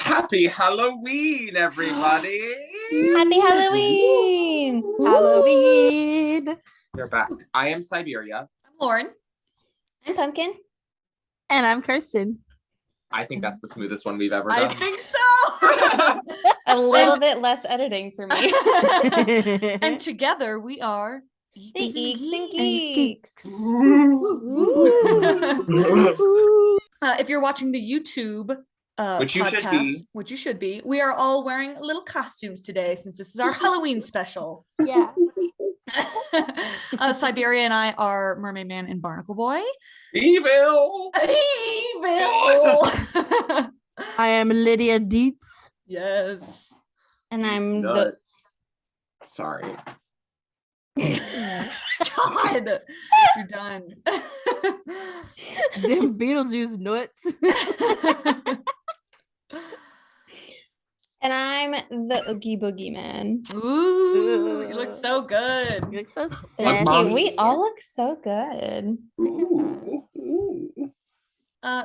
Happy Halloween, everybody! Happy Halloween! Halloween! They're back. I am Siberia. I'm Lauren. I'm Pumpkin. And I'm Kirsten. I think that's the smoothest one we've ever done. I think so. A little bit less editing for me. And together we are The Geeks and Geeks. If you're watching the YouTube Which you should be. which you should be, we are all wearing little costumes today since this is our Halloween special. Yeah. Siberia and I are Mermaid Man and Barnacle Boy. Evil! Evil! I am Lydia Dietz. Yes. And It's I'm the nuts. Sorry. God, you're done. Damn Beetlejuice nuts. and I'm the Oogie Boogie Man. Ooh, you look so good. You look so Thank Mommy. you. We all look so good. Ooh. Ooh.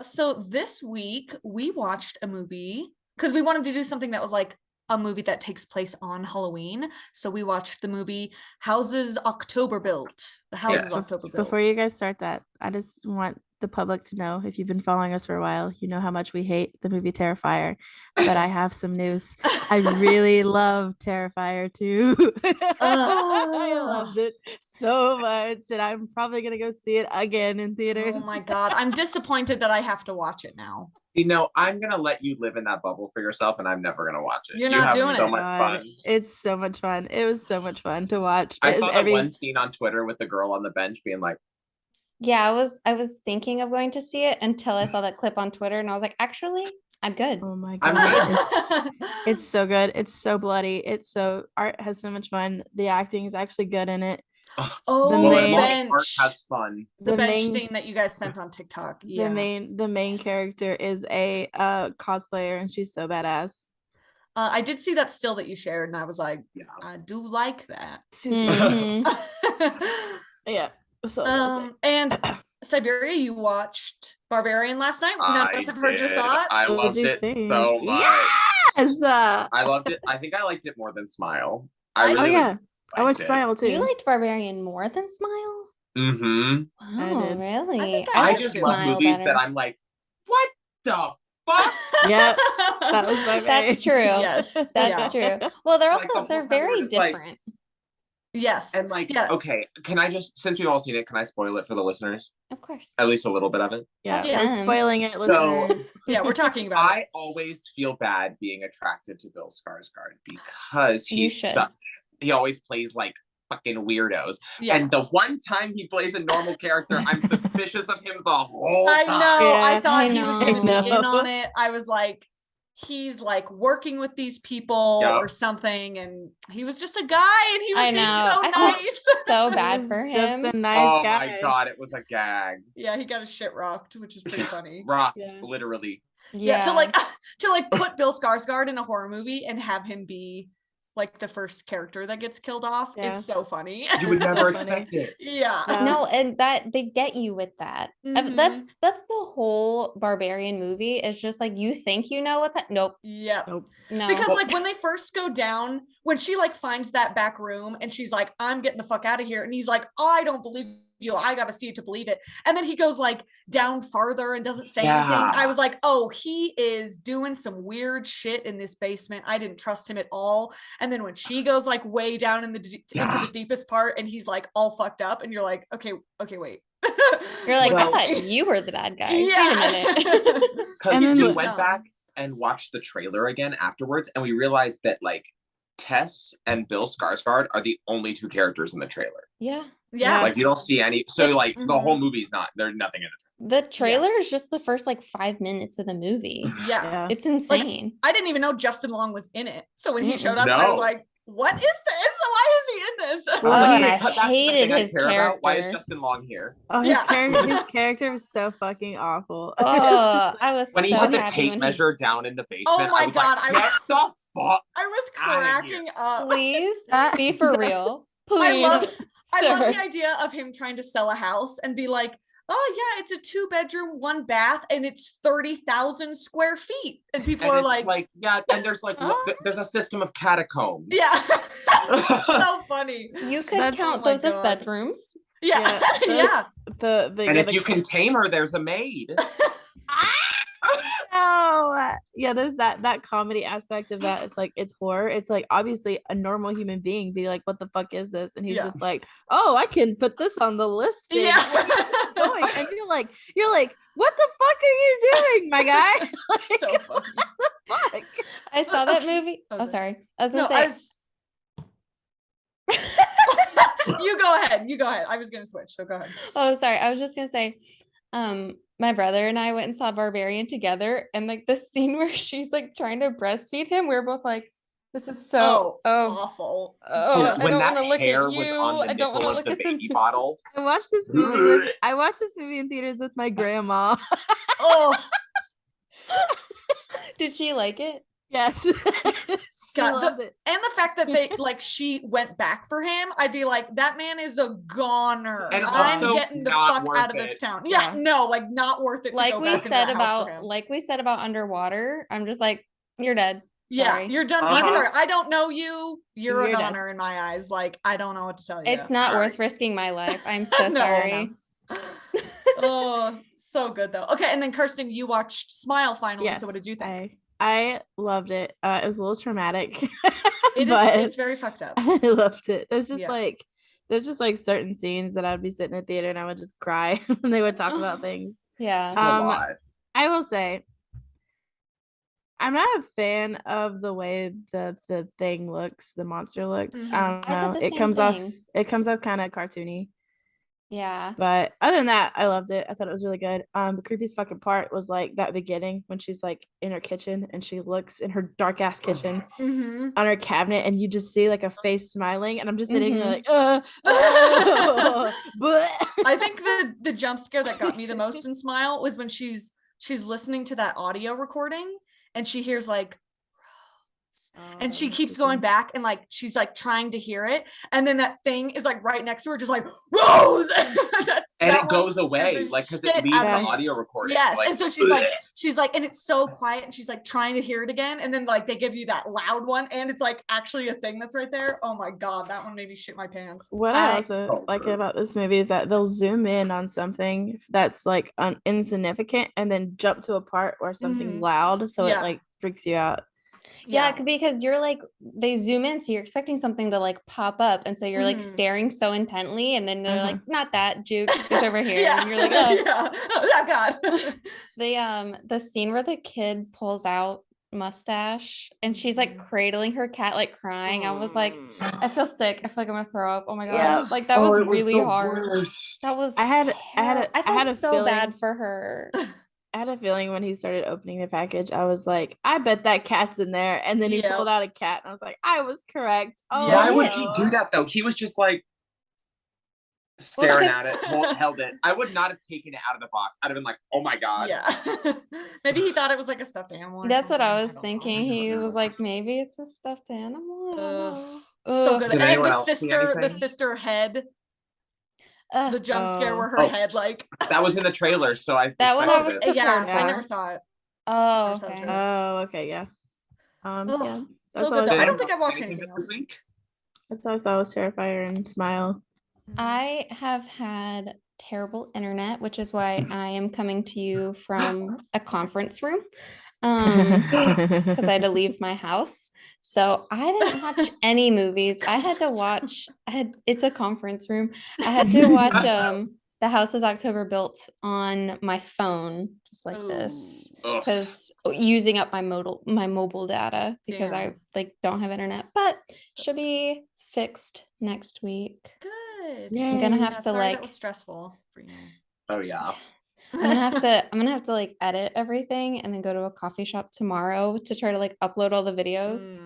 So this week we watched a movie because we wanted to do something that was like a movie that takes place on Halloween. So we watched the movie Houses October Built. The Houses Yes. October Built. Before you guys start that, I just want the public to know, if you've been following us for a while, you know how much we hate the movie Terrifier. But I have some news. I really love Terrifier too. I loved it so much, and I'm probably gonna go see it again in theaters. Oh my God. I'm disappointed that I have to watch it now. You know, I'm gonna let you live in that bubble for yourself, and I'm never gonna watch it. You're You not have doing so it. much God, fun. it's so much fun. It was so much fun to watch. I It saw is that one scene on Twitter with the girl on the bench being like, Yeah, I was thinking of going to see it until I saw that clip on Twitter, and I was like, actually, I'm good. Oh my I'm god, it's so good. It's so bloody. It's so art has so much fun. The acting is actually good in it. Oh, The well, the as long as bench. art has fun. The The bench main- scene that you guys sent on TikTok. Yeah. The main character is a cosplayer, and she's so badass. I did see that still that you shared, and I was like, Yeah. I do like that. She's Mhm. yeah. So amazing. And Siberia, you watched Barbarian last night. None of us have heard your did. thoughts. I What'd loved you it think? so much. Yes! I loved it. I think I liked it more than Smile. Oh, yeah. I liked watched it. Smile too. You liked Barbarian more than Smile? Mm-hmm. I Oh, did. really? I think I like just it. love Smile movies better. that I'm like, what the fuck? Yep, that was my That's main. true. Yes. That's Yeah. true. Well, they're Like, the also whole they're time we were very just like- different. Yes. And like, Yeah. okay, can I just, since we've all seen it, can I spoil it for the listeners? Of course. At least a little bit of it. Yeah, Yeah. we're spoiling it, listeners. Yeah, we're talking about it. I always feel bad being attracted to Bill Skarsgård because You he should. sucks. He always plays like fucking weirdos. Yeah. And the one time he plays a normal character, I'm suspicious of him the whole I time. know. I Yeah. thought I he was know. going to be I in know. on it. I was like, he's like working with these people Yep. or something, and he was just a guy, and he was I being know. so I felt nice. so He bad was for just him. a nice Oh guy. my god, it was a gag. Yeah, he got his shit rocked, which is pretty funny. Rocked, Yeah. literally. Yeah, to like put Bill Skarsgård in a horror movie and have him be like the first character that gets killed off Yeah. is so funny. You would So never funny. expect it. Yeah. Yeah. No, and that they get you with that. Mhm. That's the whole Barbarian movie. Is just like you think you know what's nope, Yep. Nope. no. Because like when they first go down, when she like finds that back room and she's like, I'm getting the fuck out of here. And he's like, I don't believe you. I gotta see it to believe it. And then he goes like down farther and doesn't say anything. Yeah. I was like, oh, he is doing some weird shit in this basement. I didn't trust him at all. And then when she goes like way down in into Yeah. the deepest part and he's like all fucked up and you're like, okay, wait. You're like, Well- I thought you were the bad guy. Yeah. Wait a minute. Because And we then just the- went back and watched the trailer again afterwards, and we realized that like Tess and Bill Skarsgård are the only two characters in the trailer. Yeah. Yeah. Like you don't see any. So It- like the Mhm. whole movie's not. There's nothing in it. The trailer is just the first like 5 minutes of the movie. Yeah. Yeah. It's insane. I didn't even know Justin Long was in it. So when he showed up, I No. was like, what is this? Why is he in this? Well, Oh, Like, and we I cut back to the hated thing I his care about. Why is character. Justin Long here? Oh, Yeah. his character was so fucking awful. It was Oh, just like- I was When he so hit the happy tape when measure down in the basement, Oh my I was God, like, I get the fuck. I was Outta here. cracking up. Please That- be for real. Please. I love sir. the idea of him trying to sell a house and be like, oh yeah, it's a 2-bedroom, 1 bath, and it's 30,000 square feet. And people And are it's like, yeah, and there's like there's a system of catacombs. yeah. So funny. You could That's- count oh my those as God. bedrooms. Yeah. those- Yeah. And if you can tame her, there's a maid. Oh, yeah, there's that comedy aspect of that. It's like it's horror. It's like obviously a normal human being be like, what the fuck is this? And he's Yeah. just like, oh, I can put this on the listing. Yeah. Where is this going? And you're like, what the fuck are you doing, my guy? Like, So funny. fuck. I saw that Okay. movie. Oh, Oh, sorry. I was No, gonna I say. was. You go ahead. You go ahead. I was gonna switch, so go ahead. Oh, sorry. I was just gonna say, my brother and I went and saw Barbarian together, and like the scene where she's like trying to breastfeed him, we were both like, "This is so Awful. oh, Just- I When don't that want to look hair at was you. on the I don't want nipple to of look the at baby the." bottle. I watched this movie in theaters with my grandma. Oh Did she like it? Yes. She God, loved it. and the fact that they like she went back for him, I'd be like, that man is a goner. And I'm also getting the not fuck worth out of this it. town. Yeah, Yeah. no, like not worth it to Like go we back into said that house for about, him. like we said about Underwater. I'm just like, you're dead. Yeah, Sorry. you're done. I'm Uh-huh. sorry. I don't know you. You're a You're done. goner in my eyes. Like, I don't know what to tell you. It's not Sorry. worth risking my life. I'm so No, sorry. Oh, so good though. Okay, and then Kirsten, you watched Smile finally. Yes. So what did you think? I loved it. It was a little traumatic. It is. but It's very fucked up. I loved it. There's just Yeah. there's just like certain scenes that I'd be sitting in the theater and I would just cry when they would talk about things. Yeah. It's a lot. I will say I'm not a fan of the way the thing looks, the monster looks. Mhm. I don't I said know. the It same comes off thing. kind of cartoony. Yeah. But other than that, I loved it. I thought it was really good. The creepiest fucking part was like that beginning when she's like in her kitchen and she looks in her dark ass kitchen Mm-hmm. on her cabinet and you just see like a face smiling and I'm just sitting here Mhm. like I think the jump scare that got me the most in Smile was when she's listening to that audio recording and she hears like and she keeps going back and like she's like trying to hear it and then that thing is like right next to her just like Rose And that it goes one away, scares the like, because shit it leaves out the of me. audio recording. Yes, Like, and so she's like, and it's so quiet, and she's like trying to hear it again, and then like they give you that loud one, and it's like actually a thing that's right there. Oh my god, that one made me shit my pants. What I I- also Oh, like good. about this movie is that they'll zoom in on something that's like insignificant and then jump to a part where something's Mhm. loud, so Yeah. it like freaks you out. Yeah, because you're like they zoom in, so you're expecting something to like pop up, and so you're like Mhm. staring so intently, and then they're Uh-huh. like, "Not that, Juke, it's over here." Yeah, And you're like, "Oh." yeah. Oh god. The scene where the kid pulls out mustache and she's like Mhm. cradling her cat, like crying. I was like, I feel sick. I feel like I'm gonna throw up. Oh my god, Yeah. like that oh, was it was really the hard. worst. That was. I had I felt a so feeling bad for her. I had a feeling when he started opening the package, I was like, I bet that cat's in there. And then he Yep. pulled out a cat, and I was like, I was correct. Oh, Yeah. Why would Yeah. he do that though? He was just like staring Well, at it, held it. I would not have taken it out of the box. I'd have been like, oh my god. Yeah. Maybe he thought it was like a stuffed animal. Or That's what something, I was don't know. thinking. He was like, maybe it's a stuffed animal. I don't Ugh. know. So Ugh. good. Did And anyone the else see sister, the anything? sister head, Ugh. the jump scare Oh. where her Oh. head like That was in the trailer, so I That one I expected was it. yeah, prepared I for. never saw it. Oh, Never saw the okay. trailer. Oh, okay, yeah. Ugh, Yeah. so That's good all though. I I don't saw. think I've watched Anything anything this else. week? That's all I saw was Terrifier and Smile. I have had terrible internet, which is why I am coming to you from a conference room. Because I had to leave my house. So I didn't watch any movies. I had to watch it's a conference room. I had to watch The House is October Built on my phone, just like this. Ugh. Because using up my mobile data because I Damn. like don't have internet, but should sucks. be fixed next week. Good. I'm gonna Yay. have Yeah, to sorry like that was stressful for you. Oh yeah. I'm gonna have to like edit everything and then go to a coffee shop tomorrow to try to like upload all the videos.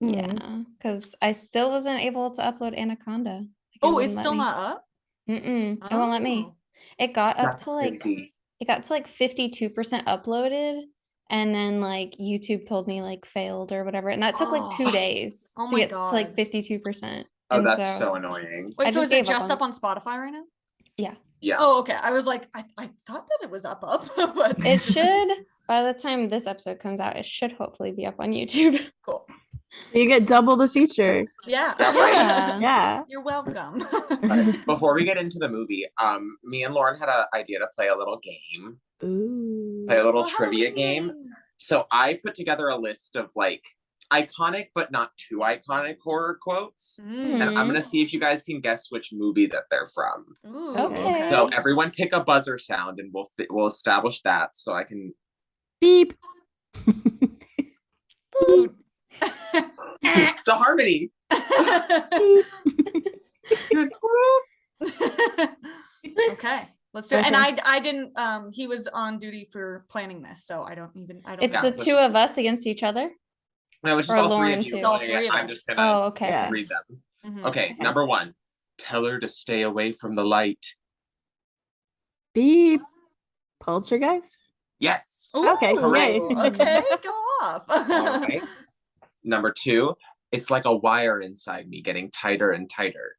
Yeah, because I still wasn't able to upload Anaconda. Like, it Oh, wouldn't it's let still me. not up? It won't let me. Oh. It got up That's to like crazy. 52% uploaded, and then like YouTube told me like failed or whatever, and that took like 2 Oh. days Oh to my get to like God. 52%. Oh, And that's so annoying. Wait, I so just is it gave up just on up on Spotify right now? Yeah. Yeah. Oh, okay. I was like, I thought that it was up, but It should, by the time this episode comes out, it should hopefully be up on YouTube. Cool. So you get double the feature. Yeah. Yeah, right? Yeah. Yeah. You're welcome. Before we get into the movie, me and Lauren had an idea to play a little game, Ooh. play a little Well, trivia Halloween game. game. So I put together a list of like iconic but not too iconic horror quotes. Mm. And I'm gonna see if you guys can guess which movie that they're from. Ooh, Okay. So everyone pick a buzzer sound, and we'll establish that. So I can. Beep. Ooh. The harmony. Okay, let's do it. And Okay. I didn't. He was on duty for planning this, so I don't. It's Yeah, the so two of us against each other. No, it's just Or all three Lauren, of you. too. It's all doing three it. of I'm us. just gonna Oh, okay. Yeah. Okay. read them. Mhm. Okay, number 1. Tell her to stay away from the light. Beep. Poltergeist? Yes. Okay, Ooh, yay. okay, go off. All right. Number 2. It's like a wire inside me getting tighter and tighter.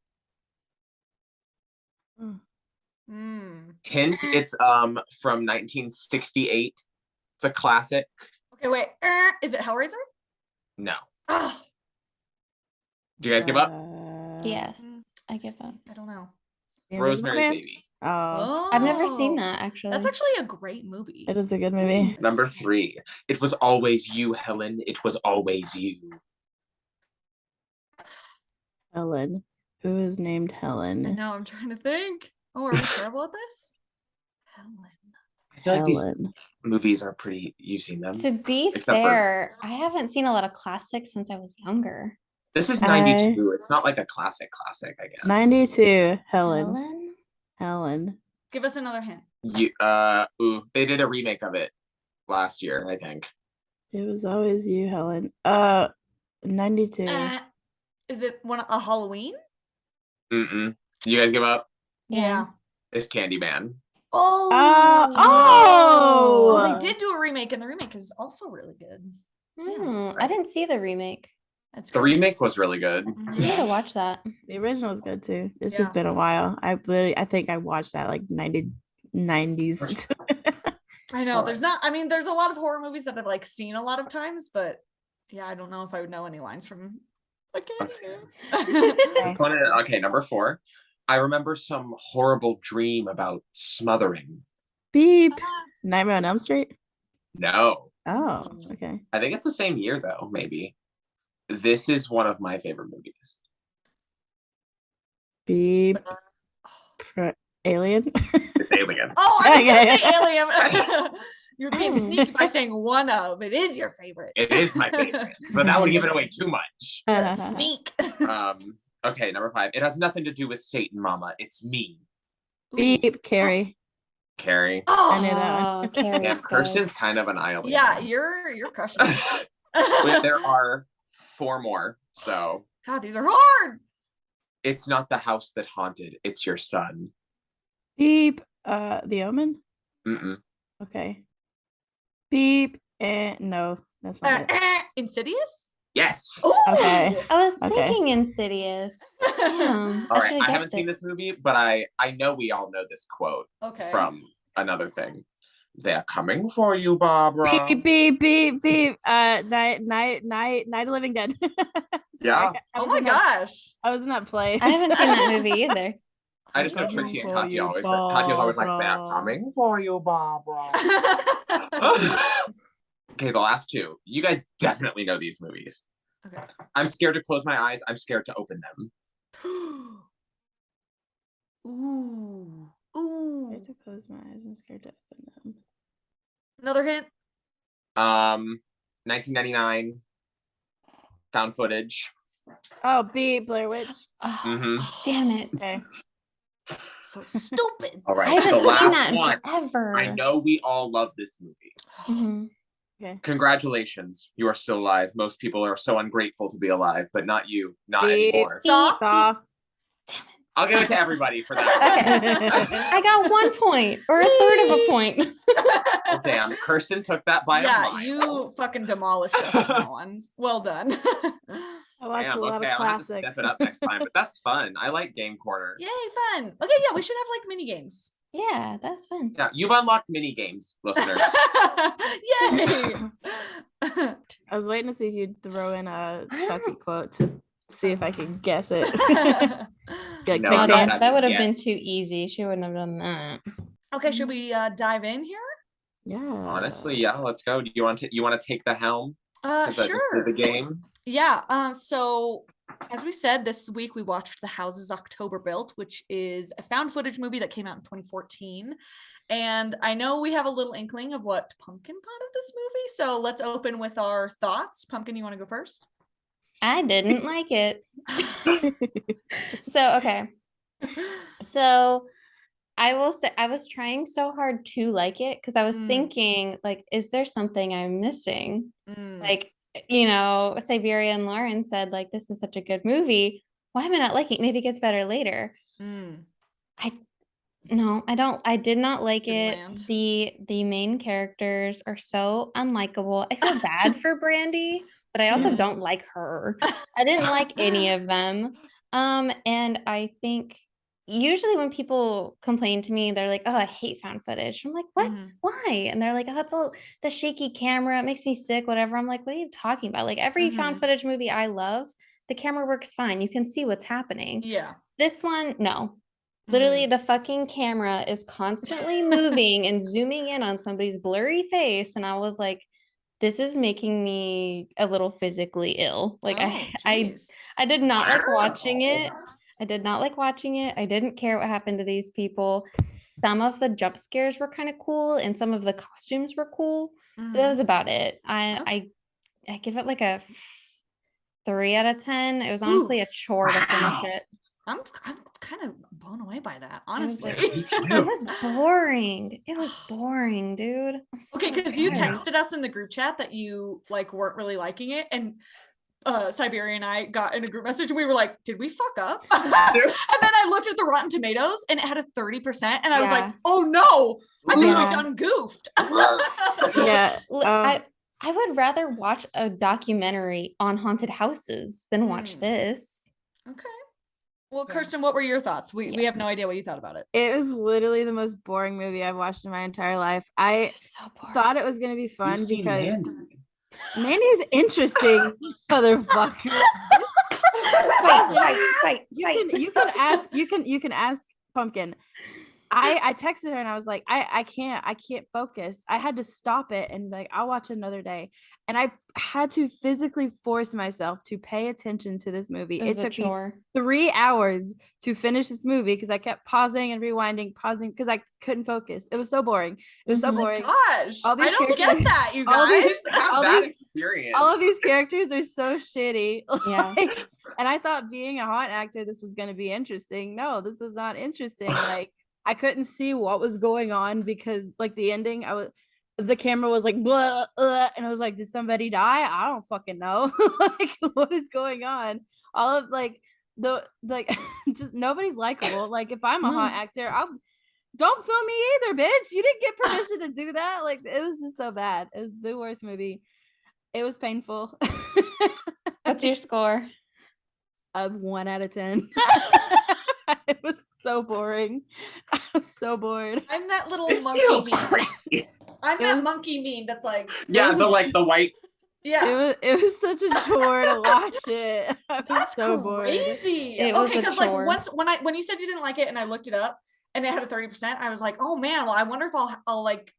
Mm. Hint, it's from 1968. It's a classic. Okay, wait. Is it Hellraiser? No. Oh, Do you guys give up? Yes, I give up. I don't know. The Invisible Rosemary's Man? Baby. Oh, I've never seen Oh, that actually. That's actually a great movie. it is a good movie. Number 3. It was always you, Helen. It was always you. Helen. Who is named I Helen? know. I'm trying to think. Oh, are we terrible at this? Helen. I feel like these Helen. movies are pretty. You've seen them. To be Except for- fair, I haven't seen a lot of classics since I was younger. This is I- 92. It's not like a classic, I guess. 92. Helen. Helen? Helen. Give us another hint. They did a remake of it last year, I think. It was always you, Helen. 92. Is it a Halloween? Mm-mm. You guys give up? Yeah. It's Candyman. Oh. Oh. Oh, they did do a remake, and the remake is also really good. I didn't see the remake. That's The good. remake was really good. Mhm. I need to watch that. The original is good too. It's Yeah. just been a while. I think I watched that like 90s. I know. Alright. There's not. I mean, there's a lot of horror movies that I've like seen a lot of times, but yeah, I don't know if I would know any lines from. This one, okay, number 4. I remember some horrible dream about smothering. Beep. Nightmare on Elm Street? No. Oh, okay. I think it's the same year, though, maybe. This is one of my favorite movies. Beep. Alien? It's Alien. Oh, I was gonna Okay. say Alien. You're being sneaky by saying one of. It is your favorite. It is my favorite, but that would give it away too much. Sneak. Okay, number 5. It has nothing to do with Satan, Mama. It's me, Beep. Carrie. Carrie. I knew Oh, that one. Oh, Carrie's Yeah, good. Kirsten's kind of an island. yeah, you're crushing it. There are 4 more. So God, these are hard. it's not the house that haunted. It's your son. Beep. The Omen? Mm-mm. Okay. Beep. No, that's not it. Insidious. Yes. Okay. I was Okay. thinking Insidious. Damn. All I right. should I have haven't guessed seen it. this movie, but I know we all know this quote Okay. from another thing. They're coming for you, Barbara. Beep, beep, beep, beep. Night of Living Dead. Yeah. Sorry, Oh my gosh. I was in that play. I haven't seen that movie either. I just know Coming Trixie and for Katya you, always Katya's always like, they're Barbara." coming for you, Barbara. Okay, the last 2. You guys definitely know these movies. Okay. I'm scared to close my eyes. I'm scared to open them. Ooh. I Ooh. have to close my eyes. I'm scared to open them. Another hint. 1999. Found footage. Oh, beep, Blair Witch. Oh, Mhm. damn it. Okay. So stupid. All I right, haven't the seen last that in one. forever. I know we all love this movie. Mhm. Okay. Congratulations, you are still alive. Most people are so ungrateful to be alive, but not you, not Beep. anymore. Saw. Saw. I'll give it to everybody for that. I got 1 point or a third of a point. Well, damn, Kirsten took that by a Yeah, mile. you fucking demolished us on that ones. Well done. I watch Damn, a lot okay, of I'll have to classics. step it up next time, but that's fun. I like Game Corner. Yay, fun. Okay, yeah, we should have like mini games. Yeah, that's fun. Yeah, you've unlocked mini games, listeners. Yay. I was waiting to see if you'd throw in a Chucky quote to see if I could guess it. Like, No, Big not Fan. that would have yet. been too easy. She wouldn't have done that. Okay, should we dive in here? Yeah. Honestly, yeah, let's go. Do you want to take the helm? Since I just Sure. did the game. Yeah. So as we said, this week we watched The Houses October Built, which is a found footage movie that came out in 2014. And I know we have a little inkling of what Pumpkin thought of this movie. So let's open with our thoughts. Pumpkin, you want to go first? I didn't like it. So, okay. So I will say I was trying so hard to like it because I was thinking, like, is there something I'm missing? Like, Siberia and Lauren said, like, this is such a good movie. Why am I not liking it? Maybe it gets better later. I did not like Didn't it. land. The main characters are so unlikable. I feel bad for Brandy, but I also don't like her. I didn't like any of them. And I think usually when people complain to me, they're like, "Oh, I hate found footage." I'm like, "What? Why?" And they're like, "Oh, it's all the shaky camera. It makes me sick, whatever." I'm like, "What are you talking about?" Like every found footage movie I love, the camera works fine. You can see what's happening. Yeah. This one, no. Literally, the fucking camera is constantly moving and zooming in on somebody's blurry face. And I was like, this is making me a little physically ill. Like I did not like watching it. I did not like watching it. I didn't care what happened to these people. Some of the jump scares were kind of cool and some of the costumes were cool. But that was about it. I give it like a 3 out of 10. It was honestly a chore to finish it. I'm kind of blown away by that, honestly. It was boring. It was boring, dude. Okay, because you texted us in the group chat that you like weren't really liking it, and Siberia and I got in a group message and we were like, did we fuck up? And then I looked at the Rotten Tomatoes and it had a 30%, and I was like, oh no, I think we've done goofed. I would rather watch a documentary on haunted houses than watch this. Okay. Well, Kirsten, what were your thoughts? We have no idea what you thought about it. It was literally the most boring movie I've watched in my entire life. I thought it was going to be fun because Mandy's interesting, motherfucker. You can ask Pumpkin. I texted her and I was like, I can't focus. I had to stop it and like, I'll watch another day. And I had to physically force myself to pay attention to this movie. It took me 3 hours to finish this movie because I kept pausing and rewinding, pausing because I couldn't focus. It was so boring. It was so boring. Gosh, I don't get that, you guys. All of these characters are so shitty. Like, and I thought being a haunt actor, this was going to be interesting. No, this was not interesting. Like, I couldn't see what was going on because like the ending, the camera was like blah, and I was like, did somebody die? I don't fucking know. Like, what is going on? All of like just nobody's likable. Like, if I'm a haunt actor, don't film me either, bitch. You didn't get permission to do that. Like, it was just so bad. It was the worst movie. It was painful. What's your score? 1 out of 10. It was so boring. I was so bored. I'm that little monkey meme. I'm that monkey meme that's like the white. Yeah, it was such a chore to watch it. I was so bored. Crazy. Okay, because like when you said you didn't like it and I looked it up and it had a 30%, I was like, oh man, well I wonder if I'll like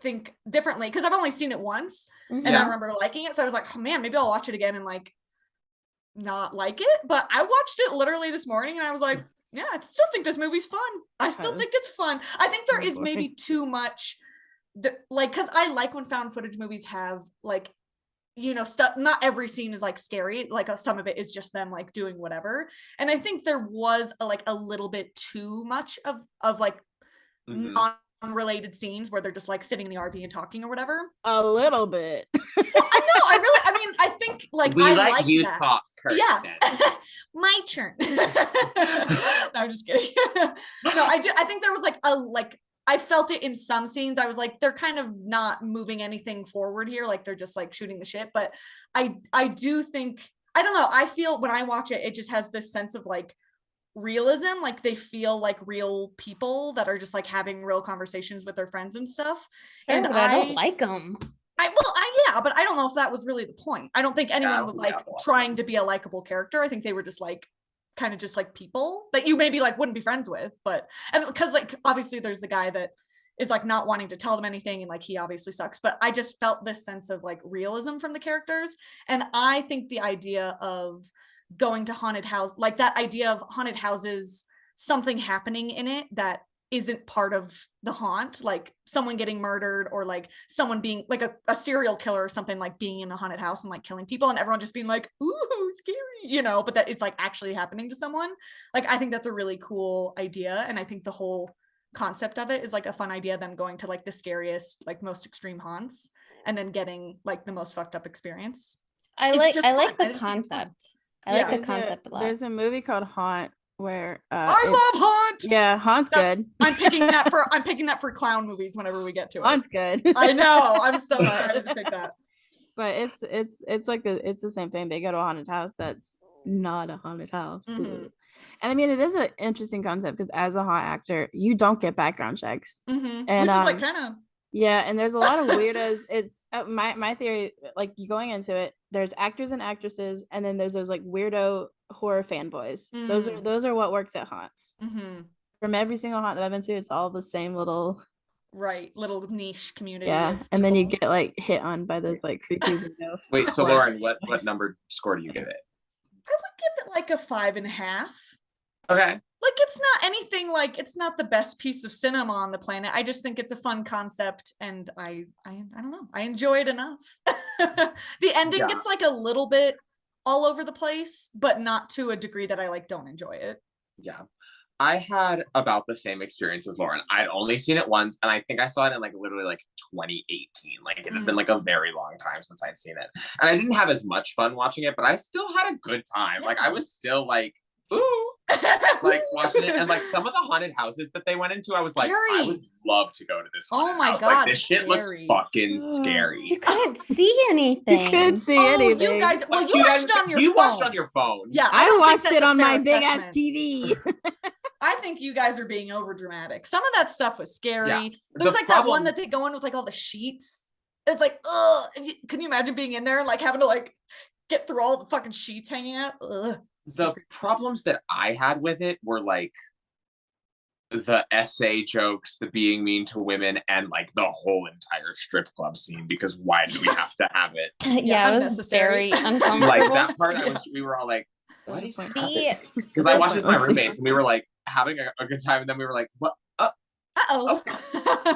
think differently because I've only seen it once and I remember liking it, so I was like, oh man, maybe I'll watch it again and like not like it. But I watched it literally this morning and I was like, yeah, I still think this movie's fun. I still think it's fun. I think there is maybe too much, like, because I like when found footage movies have like, you know, stuff. Not every scene is like scary. Like some of it is just them like doing whatever. And I think there was a little bit too much of like unrelated scenes where they're just like sitting in the RV and talking or whatever. A little bit. I mean, I think like we I let like you that. talk. Kirsten. Yeah, my turn. No, I'm just kidding. No, I think there was I felt it in some scenes. I was like, they're kind of not moving anything forward here. Like they're just like shooting the shit. But I do think I don't know. I feel when I watch it, it just has this sense of like realism. Like they feel like real people that are just like having real conversations with their friends and stuff. Sure, And but I don't like them. yeah, but I don't know if that was really the point. I don't think anyone was like trying to be a likable character. I think they were just like kind of just like people that you maybe like wouldn't be friends with, but and because like obviously there's the guy that is like not wanting to tell them anything and like he obviously sucks, but I just felt this sense of like realism from the characters. And I think the idea of going to haunted house, like that idea of haunted houses, something happening in it that isn't part of the haunt, like someone getting murdered or like someone being like a serial killer or something, like being in a haunted house and like killing people and everyone just being like, ooh, scary, you know, but that it's like actually happening to someone. Like I think that's a really cool idea. And I think the whole concept of it is like a fun idea, them going to like the scariest, like most extreme haunts and then getting like the most fucked up experience. I like the concept. I like the concept a lot. There's a movie called Haunt where I love Haunt. Yeah, Haunt's good. I'm picking that for clown movies whenever we get to it. Haunt's good. I know. I'm so excited to pick that. But it's like it's the same thing. They go to a haunted house that's not a haunted house. Mm-hmm. And I mean, it is an interesting concept because as a haunt actor, you don't get background checks. Mm-hmm. And which is like kind of yeah, and there's a lot of weirdos. It's my theory, like you going into it, there's actors and actresses, and then there's those like weirdo horror fanboys. Those are what works at haunts. Mm-hmm. From every single haunt that I've been to, it's all the same little niche community. Yeah, and then you get like hit on by those like creepy weirdos. Wait, so Lauren, what number score do you give it? I would give it like a 5.5. Okay. Like it's not anything, like it's not the best piece of cinema on the planet. I just think it's a fun concept and I don't know. I enjoy it enough. The ending gets like a little bit all over the place, but not to a degree that I like don't enjoy it. Yeah. I had about the same experience as Lauren. I'd only seen it once, and I think I saw it in like literally like 2018. Like it had been like a very long time since I'd seen it. And I didn't have as much fun watching it, but I still had a good time. Like I was still like, ooh, like watching it. And like some of the haunted houses that they went into, I was like, I would love to go to this haunted house. God, like this shit looks fucking scary. You couldn't see anything. You couldn't see anything. You guys, well, you watched it on your phone. You watched on your phone. Yeah, I watched it on my big ass TV. I think you guys are being over dramatic. Some of that stuff was scary. Yes. There's like that one that they go in with like all the sheets. It's like, ugh. Can you imagine being in there and like having to like get through all the fucking sheets hanging out? Ugh. The problems that I had with it were like the essay jokes, the being mean to women, and like the whole entire strip club scene, because why do we have to have it? Yeah, it was very uncomfortable. Like that part, we were all like, what is happening? Because I watched it with my roommates and we were like having a good time, and then we were like, what? Uh-oh.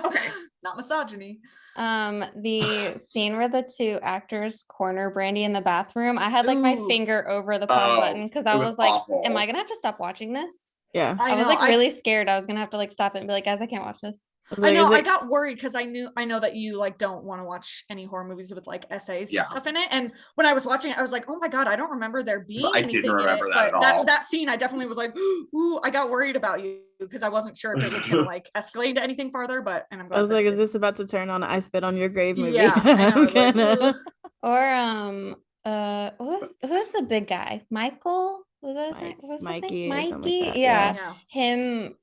Okay. Not misogyny. The scene where the two actors corner Brandy in the bathroom, I had like my finger over the pause button because I was like, awful. Am I gonna have to stop watching this? Yeah. I was like really scared. I was gonna have to like stop it and be like, guys, I can't watch this. I know, I got worried because I know that you like don't want to watch any horror movies with like essays and stuff in it. And when I was watching it, I was like, oh my God, I don't remember there being anything in it. But that scene, I definitely was like, ooh, I got worried about you because I wasn't sure if it was gonna like escalate to anything farther. But and I'm glad I was like, is this about to turn on I Spit on Your Grave movie? Yeah. I know, Or who's the big guy? Michael? Was that his name? What was Mikey. His name? Mikey. Like yeah. Him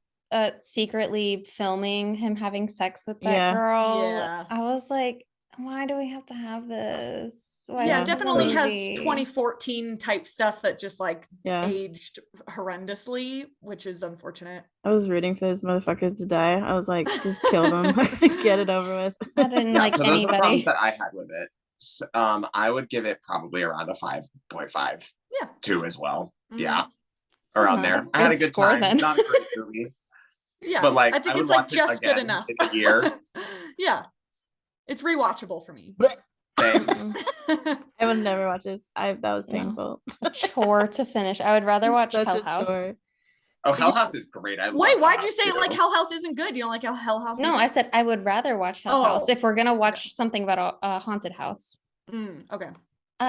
secretly filming him having sex with that girl. Yeah. I was like, why do we have to have this? Why it definitely has 2014 type stuff that just like aged horrendously, which is unfortunate. I was rooting for those motherfuckers to die. I was like, just kill them. Get it over with. I didn't like so anybody. Those are the problems that I had with it. So, I would give it probably around a 5.5. Yeah. 2 as well. Mm-hmm. Yeah. Around there. I had a good time. Then. Not a great movie. Yeah. But like I think it's like just good enough. In a year. Yeah. It's rewatchable for me. I would never watch this. That was painful. Chore to finish. I would rather watch Hell House. Chore. Oh, Hell House is great. Wait, why'd you say like Hell House isn't good? You don't like Hell House? No, I said I would rather watch Hell House if we're gonna watch something about a haunted house. Okay.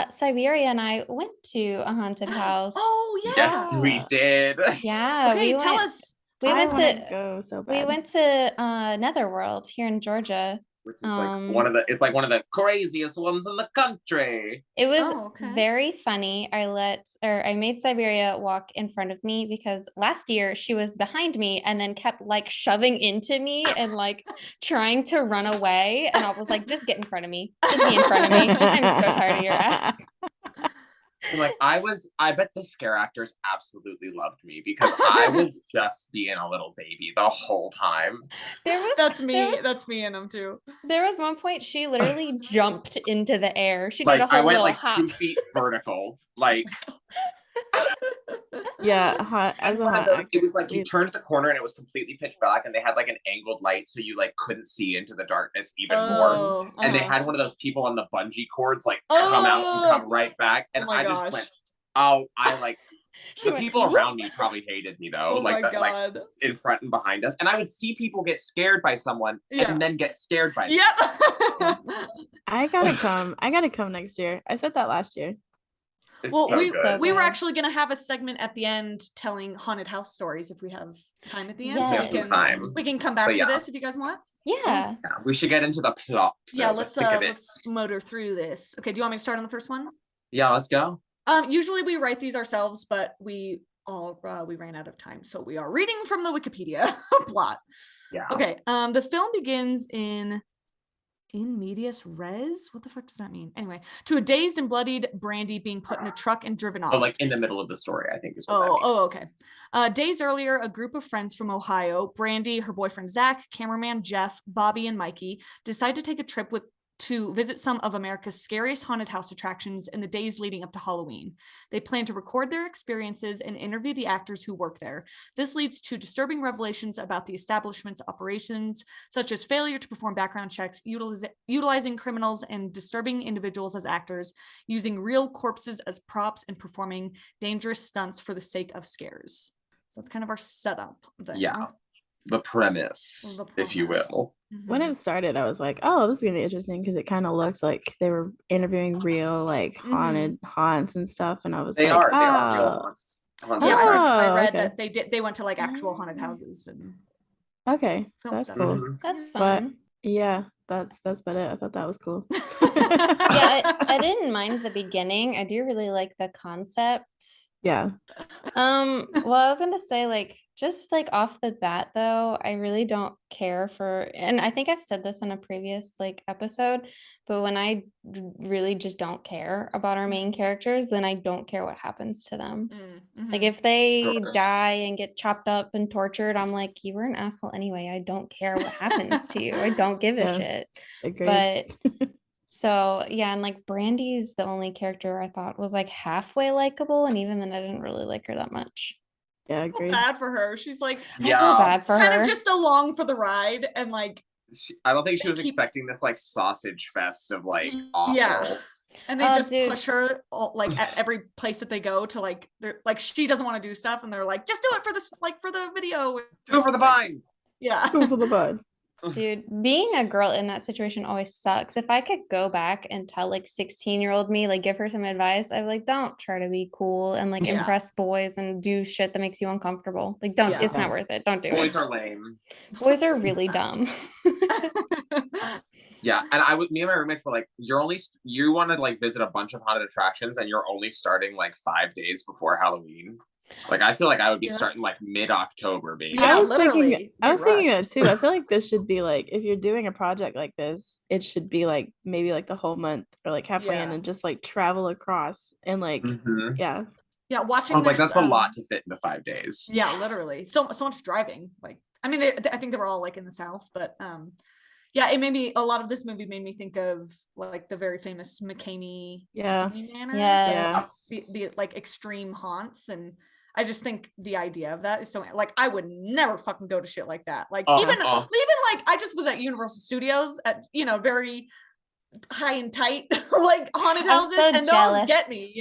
Siberia and I went to a haunted house. Oh yeah. Yes, we did. Yeah. Okay, tell us. We went to go so bad. We went to Netherworld here in Georgia. which is like it's like one of the craziest ones in the country. It was okay. very funny. I made Siberia walk in front of me because last year she was behind me and then kept like shoving into me and like trying to run away. And I was like, just get in front of me. Just be in front of me. I'm so tired of your ass. And like I bet the scare actors absolutely loved me because I was just being a little baby the whole time. That's me in them too. There was one point she literally jumped into the air. She did Like a whole I went little like hop. 2 feet vertical. Like Yeah, as a one of hot those, actor, it was like you turned the corner and it was completely pitch black and they had like an angled light so you like couldn't see into the darkness even more. And they had one of those people on the bungee cords like come out and come right back. And I just went, oh, I like the people around me probably hated me though. Like in front and behind us. And I would see people get scared by someone and then get scared by them. I gotta come next year. I said that last year. It's well, we were good. actually gonna have a segment at the end telling haunted house stories if we have time at the end. Yes. So we can come back to this if you guys want. Yeah. We should get into the plot. Yeah, let's motor through this. Okay, do you want me to start on the first one? Yeah, let's go. Usually we write these ourselves, but we ran out of time, so we are reading from the Wikipedia plot. Yeah. Okay. The film begins in medias res. What the fuck does that mean? Anyway, to a dazed and bloodied Brandy being put in a truck and driven off. Oh, like in the middle of the story, I think is what that means. Okay. Days earlier, a group of friends from Ohio, Brandy, her boyfriend Zach, cameraman Jeff, Bobby, and Mikey, decide to take a trip to visit some of America's scariest haunted house attractions in the days leading up to Halloween. They plan to record their experiences and interview the actors who work there. This leads to disturbing revelations about the establishment's operations, such as failure to perform background checks, utilizing criminals and disturbing individuals as actors, using real corpses as props, and performing dangerous stunts for the sake of scares. So that's kind of our setup there. Yeah. The premise, if you will. When it started, I was like, oh, this is gonna be interesting because it kind of looks like they were interviewing real like haunted haunts and stuff. And I was they are real haunts. I read that they went to like actual haunted houses and that's cool. That's fun. But yeah, that's about it. I thought that was cool. I didn't mind the beginning. I do really like the concept. Yeah. Well, I was gonna say, like, just like off the bat though, I really don't care for, and I think I've said this in a previous like episode, but when I really just don't care about our main characters, then I don't care what happens to them. Like if they die and get chopped up and tortured, I'm like, you were an asshole anyway. I don't care what happens to you. I don't give a shit. Agreed. But so yeah, and like Brandy's the only character I thought was like halfway likable, and even then I didn't really like her that much. Yeah, agreed. Bad for her. She's like, I feel bad for kind her. of just along for the ride, and like, I don't think she was expecting this like sausage fest of like awful. And they just push her like at every place that they go to, like they're like, she doesn't want to do stuff, and they're like, just do it for this, like for the video. Do it for the vine. Yeah. Do it for the vine. Dude, being a girl in that situation always sucks. If I could go back and tell like 16-year-old me, like give her some advice, I'd be like, don't try to be cool and like impress boys and do shit that makes you uncomfortable. Like don't, it's not worth it. Don't do it. Boys are lame. Boys are really dumb. Yeah, and me and my roommates were like, you want to like visit a bunch of haunted attractions and you're only starting like 5 days before Halloween. Like I feel like I would be starting like mid-October, baby. I was thinking that too. I feel like this should be like, if you're doing a project like this, it should be like maybe like the whole month or like halfway in, and just like travel across and like watching. I was like, that's a lot to fit into 5 days. Yeah, literally. So much driving. Like, I mean, I think they were all like in the South, but it made me, a lot of this movie made me think of like the very famous McCamey Manor. Yes. The like extreme haunts, and I just think the idea of that is so, like, I would never fucking go to shit like that. Like even like I just was at Universal Studios at, very high and tight like haunted houses, and those get me,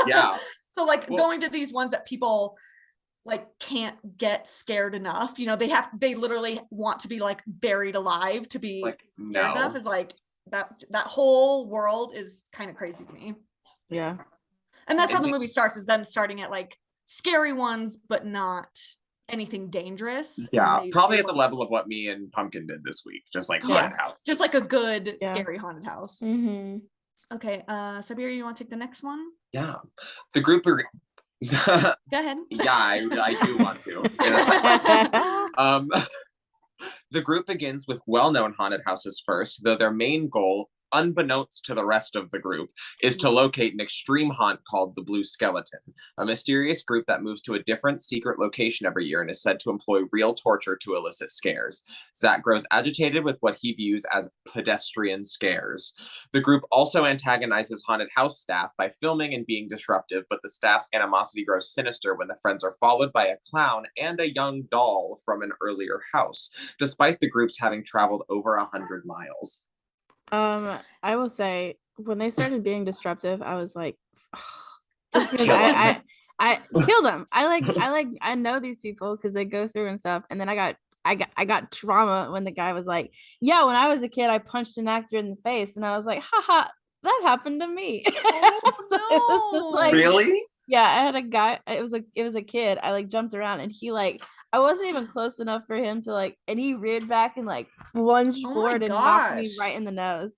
Yeah. So like going to these ones that people like can't get scared enough, they literally want to be like buried alive to be like scared enough, is like that whole world is kind of crazy to me. Yeah. And that's how the movie starts, is them starting at like scary ones, but not anything dangerous. and Yeah, they probably at the want- level of what me and Pumpkin did this week, just like Yeah. haunted house. just like a good Yeah. scary haunted house. Mm-hmm. Okay, Siberia, you want to take the next one? Yeah, the group. Yeah, Go ahead. I do want to. The group begins with well-known haunted houses first, though their main goal, unbeknownst to the rest of the group, is to locate an extreme haunt called the Blue Skeleton, a mysterious group that moves to a different secret location every year and is said to employ real torture to elicit scares. Zach grows agitated with what he views as pedestrian scares. The group also antagonizes haunted house staff by filming and being disruptive, but the staff's animosity grows sinister when the friends are followed by a clown and a young doll from an earlier house, despite the groups having traveled over 100 miles. I will say when they started being disruptive, I was like, just because Kill I kill them. I know these people because they go through and stuff. And then I got trauma when the guy was like, yeah, when I was a kid, I punched an actor in the face, and I was like, haha, that happened to me. So it was just like, Really? yeah, I had a guy, it was a kid. I like jumped around and he like, I wasn't even close enough for him to like, and he reared back and like lunged Oh my forward and knocked me gosh. right in the nose.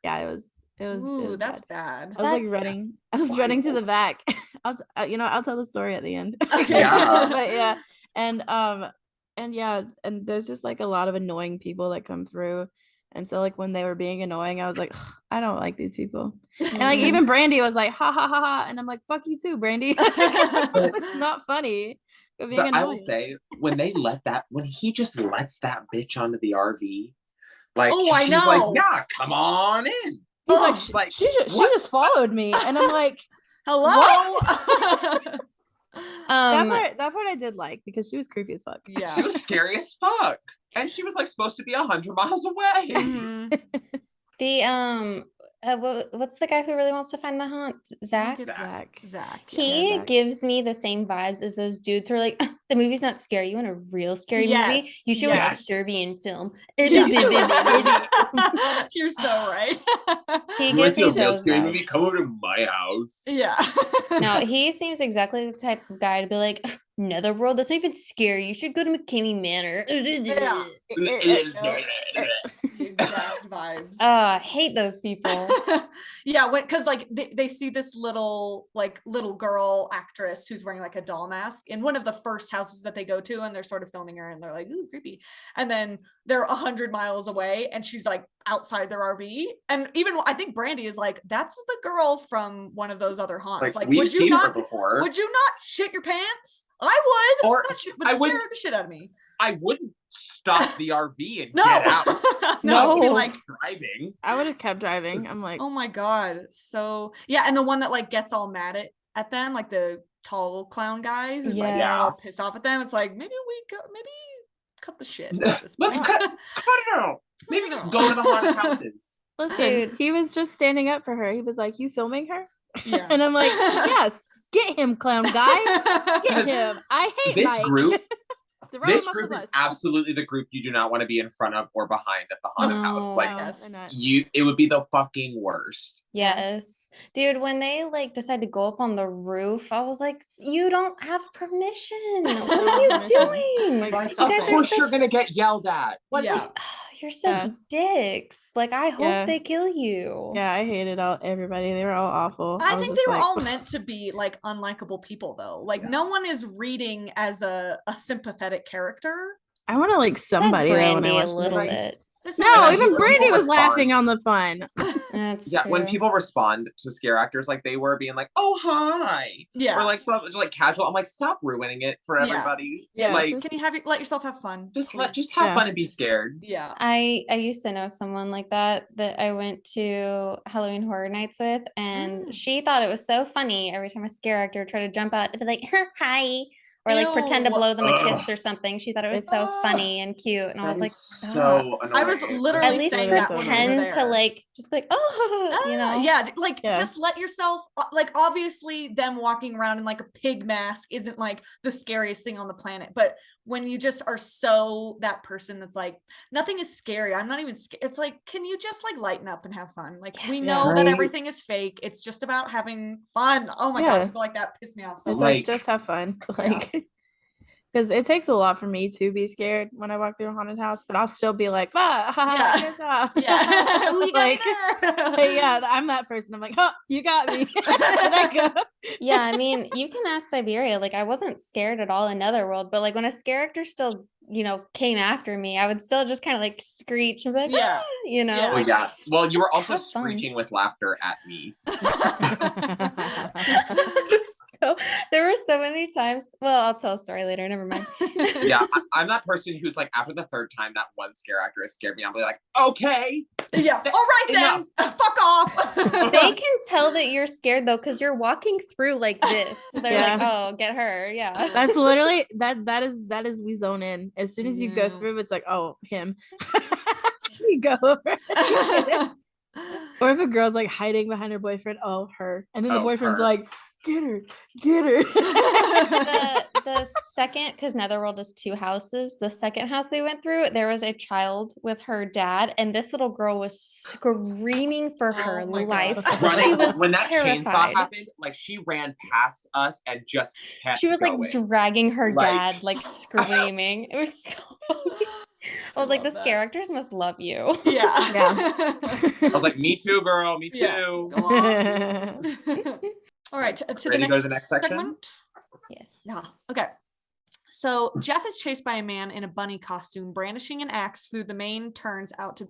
Yeah, it was Ooh, that's bad. bad. I was like That's running. I was running to the wild. back. I'll tell the story at the end. Yeah. But yeah, and yeah, and there's just like a lot of annoying people that come through. And so like when they were being annoying, I was like, "Ugh, I don't like these people. And like Mhm. even Brandy was like, ha ha ha ha. And I'm like, fuck you too, Brandy. It's not funny. You're being But I will annoying. say, when he just lets that bitch onto the RV, like Oh, I she's like, know. yeah, come on in. He's Ugh, like, like, she what? just followed me. And I'm like, Hello. that part I did like because she was creepy as fuck. Yeah. She was scary as fuck, and she was like supposed to be 100 miles away. Mhm. The what's the guy who really wants to find the haunt? Zach. It's Zach. Zach. Yeah. He Zach. gives me the same vibes as those dudes who are like, the movie's not scary. You want a real scary movie? Yes, You should watch yes. Serbian film. Yeah. He You're so right. You want gives to see me a real those scary movie? vibes. Come over to my house. Yeah. No, he seems exactly the type of guy to be like, Netherworld, that's not even scary. You should go to McKinney Manor. Yeah. Exact vibes. I hate those people. Yeah, because like they see this little girl actress who's wearing like a doll mask in one of the first houses that they go to, and they're sort of filming her, and they're like, ooh, creepy. And then they're 100 miles away, and she's like outside their RV. And even I think Brandy is like, that's the girl from one of those other haunts. Like, we've would you seen her not? before. Would you not shit your pants? I would. Or That shit would I scare wouldn't- the shit out of me. I wouldn't stop the RV and No. get out. No, No. be like, Driving. I would have kept driving. I'm like, oh my god. So yeah, and the one that like gets all mad at them, like the tall clown guy who's like all Yes. pissed off at them. It's like maybe cut the shit at this Let's point. cut it out. Maybe just go to the haunted houses. listen, Dude. he was just standing up for her. He was like, you filming her? Yeah. And I'm like, yes, get him, clown guy. Get Because him. I hate This Mike. group, Throw this him off the group is bus. absolutely the group you do not want to be in front of or behind at the haunted No. house. Like No, Yes. they're not. it would be the fucking worst. Yes. Dude, when they like decide to go up on the roof, I was like, you don't have permission. What are you Permission. doing? Like, Like, stop of guys it. are course you're such- gonna get yelled at. What? Yeah. You're such dicks. Like, I hope Yeah. they kill you. Yeah, I hated everybody. They were all awful. I was think just they were like, all meant to be like unlikable people though. Like Yeah. no one is reading as a sympathetic character. I want to like Besides somebody though when I Brandy a watch this. little Right. bit. This No, is I even hate when Brandy people was respond. laughing on the fun. That's Yeah, when true. people respond to scare actors like they were being like, "Oh hi," Yeah. or like just like casual, I'm like, stop ruining it for Yeah. everybody. Yeah, Yeah, like just, can you let yourself have fun? just please? have Yeah. fun and be scared. Yeah. I used to know someone like that I went to Halloween Horror Nights with, and Mm. she thought it was so funny every time a scare actor tried to jump out and be like, hi, or like pretend to Ew. blow them a kiss Ugh. or something. She thought it was It's- so Ah, funny and cute, and I That was like, is stop. so annoying. I was literally At least saying that when we were pretend to there. like just be like, oh, you know, Yeah, like Yeah. just let yourself like obviously them walking around in like a pig mask isn't like the scariest thing on the planet, but when you just are so that person that's like nothing is scary, I'm not even scared, it's like can you just like lighten up and have fun? Like we Yeah. know that Right. everything is fake, it's just about having fun. Oh my Yeah. god, people like that piss me off so It's much. like Like- just have fun. Like Because it takes a lot for me to be scared when I walk through a haunted house, but I'll still be like, ah, Yeah. good job. Yeah. We got Like, there. yeah, I'm that person. I'm like, oh, you got me. And I go. Yeah, I mean, you can ask Siberia. Like, I wasn't scared at all in Netherworld, but like when a scare actor still, came after me, I would still just kind of like screech and be like, Yeah. "Ah," Yeah. Oh yeah. Well, you were Just also have fun. screeching with laughter at me. So there were so many times. Well, I'll tell a story later. Never mind. Yeah, I'm that person who's like, after the third time that one scare actor has scared me, I'll be like, okay. Yeah. All right then. Fuck off. They can tell that you're scared though, because you're walking through like this. So they're like, Yeah. "Oh, get her." Yeah. That's literally that is we zone in. As soon as you go Yeah. through, it's like, oh, him. You go over. Or if a girl's like hiding behind her boyfriend, oh, her. And then the Oh, boyfriend's her. like, get her, get her. The second, because Netherworld is 2 houses, the second house we went through, there was a child with her dad, and this little girl was screaming for her Oh my life. God. She Running was when that chainsaw terrified. happened, like she ran past us and just kept She was going. like dragging her Like- dad, like screaming. It was so funny. I was like, the love scare that. actors must love you. Yeah. I was like, me too, girl, me too. Yeah. Go on. All right, to the Ready to next, go to the next section? segment. Yes. Yeah. Okay. So Jeff is chased by a man in a bunny costume, brandishing an axe though the man turns out to